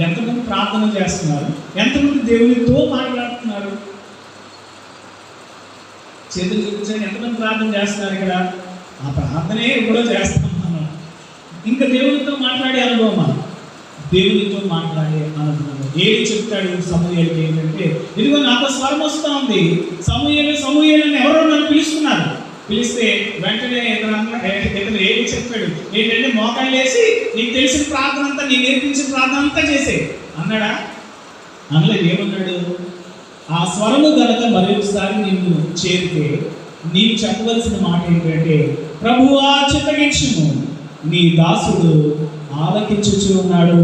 ఎంతమంది ప్రార్థన చేస్తున్నారు? ఎంతమంది దేవునితో మాట్లాడుతున్నారు? చేతులు చూపించండి. ఎంతమంది ప్రార్థన చేస్తున్నారు? ఇక్కడ ఆ ప్రార్థనే ఎప్పుడో చేస్తాం మనం. ఇంకా దేవునితో మాట్లాడే అనుభవమా? దేవునితో మాట్లాడే అనుభవం. ఏది చెప్తాడు సమూయేలుకి ఏంటంటే, ఇదిగో నాకు స్వరం వస్తూ ఉంది, సమూయేలు సమూయేలు అని ఎవరో నన్ను పిలుస్తున్నారు. పిలిస్తే వెంటనే ఇతను ఏది చెప్పాడు ఏంటంటే, మోకాళ్ళు వేసి నీకు తెలిసిన ప్రార్థన అంతా, నీకు నేర్పించిన ప్రార్థన అంతా చేసే అన్నాడా? అనలేదు. ఏమన్నాడు? ఆ స్వరము గనక మరొకసారి నిన్ను చేరితే నీవు చెప్పవలసిన మాట ఏంటంటే, ప్రభువా చిత్తగించుము, నీ దాసుడు ఆలకించుచు ఉన్నాడు.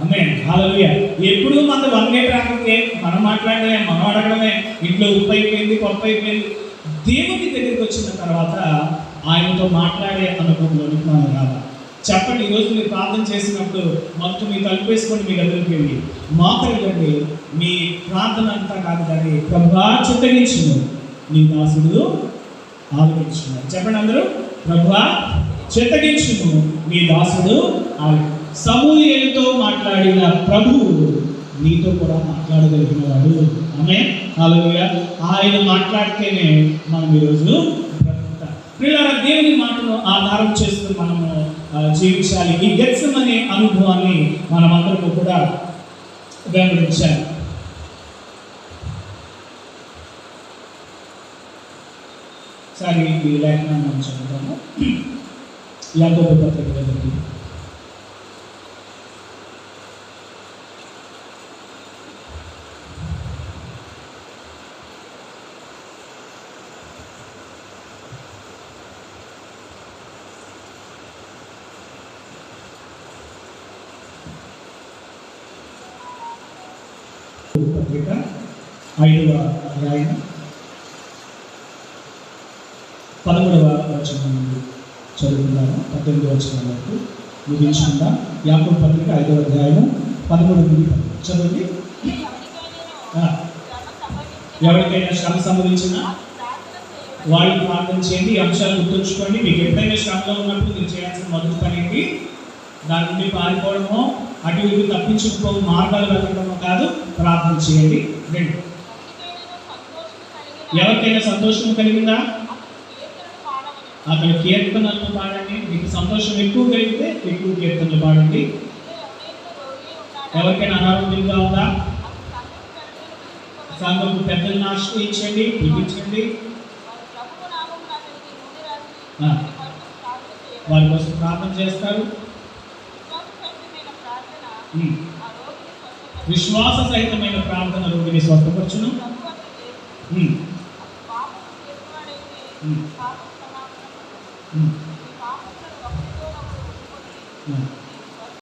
ఆమేన్. హల్లెలూయా. ఎప్పుడు మన వన్ వే ట్రాఫిక్, మనం మాట్లాడమే, మనం అడగడమే, ఇంట్లో ఉప్పు అయిపోయింది, పప్పు అయిపోయింది. దేవుని దగ్గరికి వచ్చిన తర్వాత ఆయనతో మాట్లాడే అనుభవంలోనికి మనం రావాలి. చెప్పండి, ఈరోజు మీరు ప్రార్థన చేసినప్పుడు మొత్తం మీ తలుపు వేసుకొని మీ గదిలోకి వెళ్ళి మాట్లాడండి. మీ ప్రార్థన అంతా కాదు కానీ, ప్రభువా చిత్తగించును, నీ దాసుడు ఆలకించున్నాడు. చెప్పండి అందరూ, ప్రభువా చిత్తగించును, నీ దాసుడు ఆలకి. సమూయేలుతో మాట్లాడిన ప్రభువు నీతో కూడా మాట్లాడగలిగిన వాడు. ఆమేన్. హల్లెలూయా. ఆయన మాట్లాడితేనే మనం ఈరోజు బ్రతుకుతాం. ప్రియులారా, దేవుని మాటను ఆధారం చేస్తూ మనము జీవించాలి. ఈ గెత్సెమనే అనుభవాన్ని మనమందరము కూడా ఒకసారి ఈ లేఖనాన్ని మనం చదువుతాము. యాకోబు పత్రిక దగ్గరికి పత్రిక 5వ అధ్యాయం 13వ వచనం నుండి చదువుకున్నాము. 18వ వచనం వరకు ముగించుకుందాం. యాకోబు పత్రిక 5వ అధ్యాయము 13 నుండి చదవండి. ఎవరికైనా శ్రమ సంభవించినా వాళ్ళు ప్రార్థన చేయండి. ఈ అంశాలు గుర్తుంచుకోండి. మీకు ఎప్పుడైనా శ్రమలో ఉన్నప్పుడు మీరు చేయాల్సిన మొదటి పని ఏంటి? దాని నుండి పారిపోవడమో అటు ఇటు తప్పించుకోవడం మార్గాలు వెతకడమో కాదు, ప్రార్థన చేయండి. రెండు, ఎవరికైనా సంతోషం కలిగిందా అతను కీర్తనలు పాడండి. మీకు సంతోషం ఎక్కువ కలిగితే ఎక్కువ కీర్తనలు పాడండి. ఎవరికైనా అనారోగ్యంగా ఉందా సంఘపు పెద్దలను ఆశ్రయించండి, పిలిపించండి. వారి కోసం ప్రార్థన చేస్తారు. విశ్వాస సహితమైన ప్రార్థన రోగిని స్వస్థపరచును.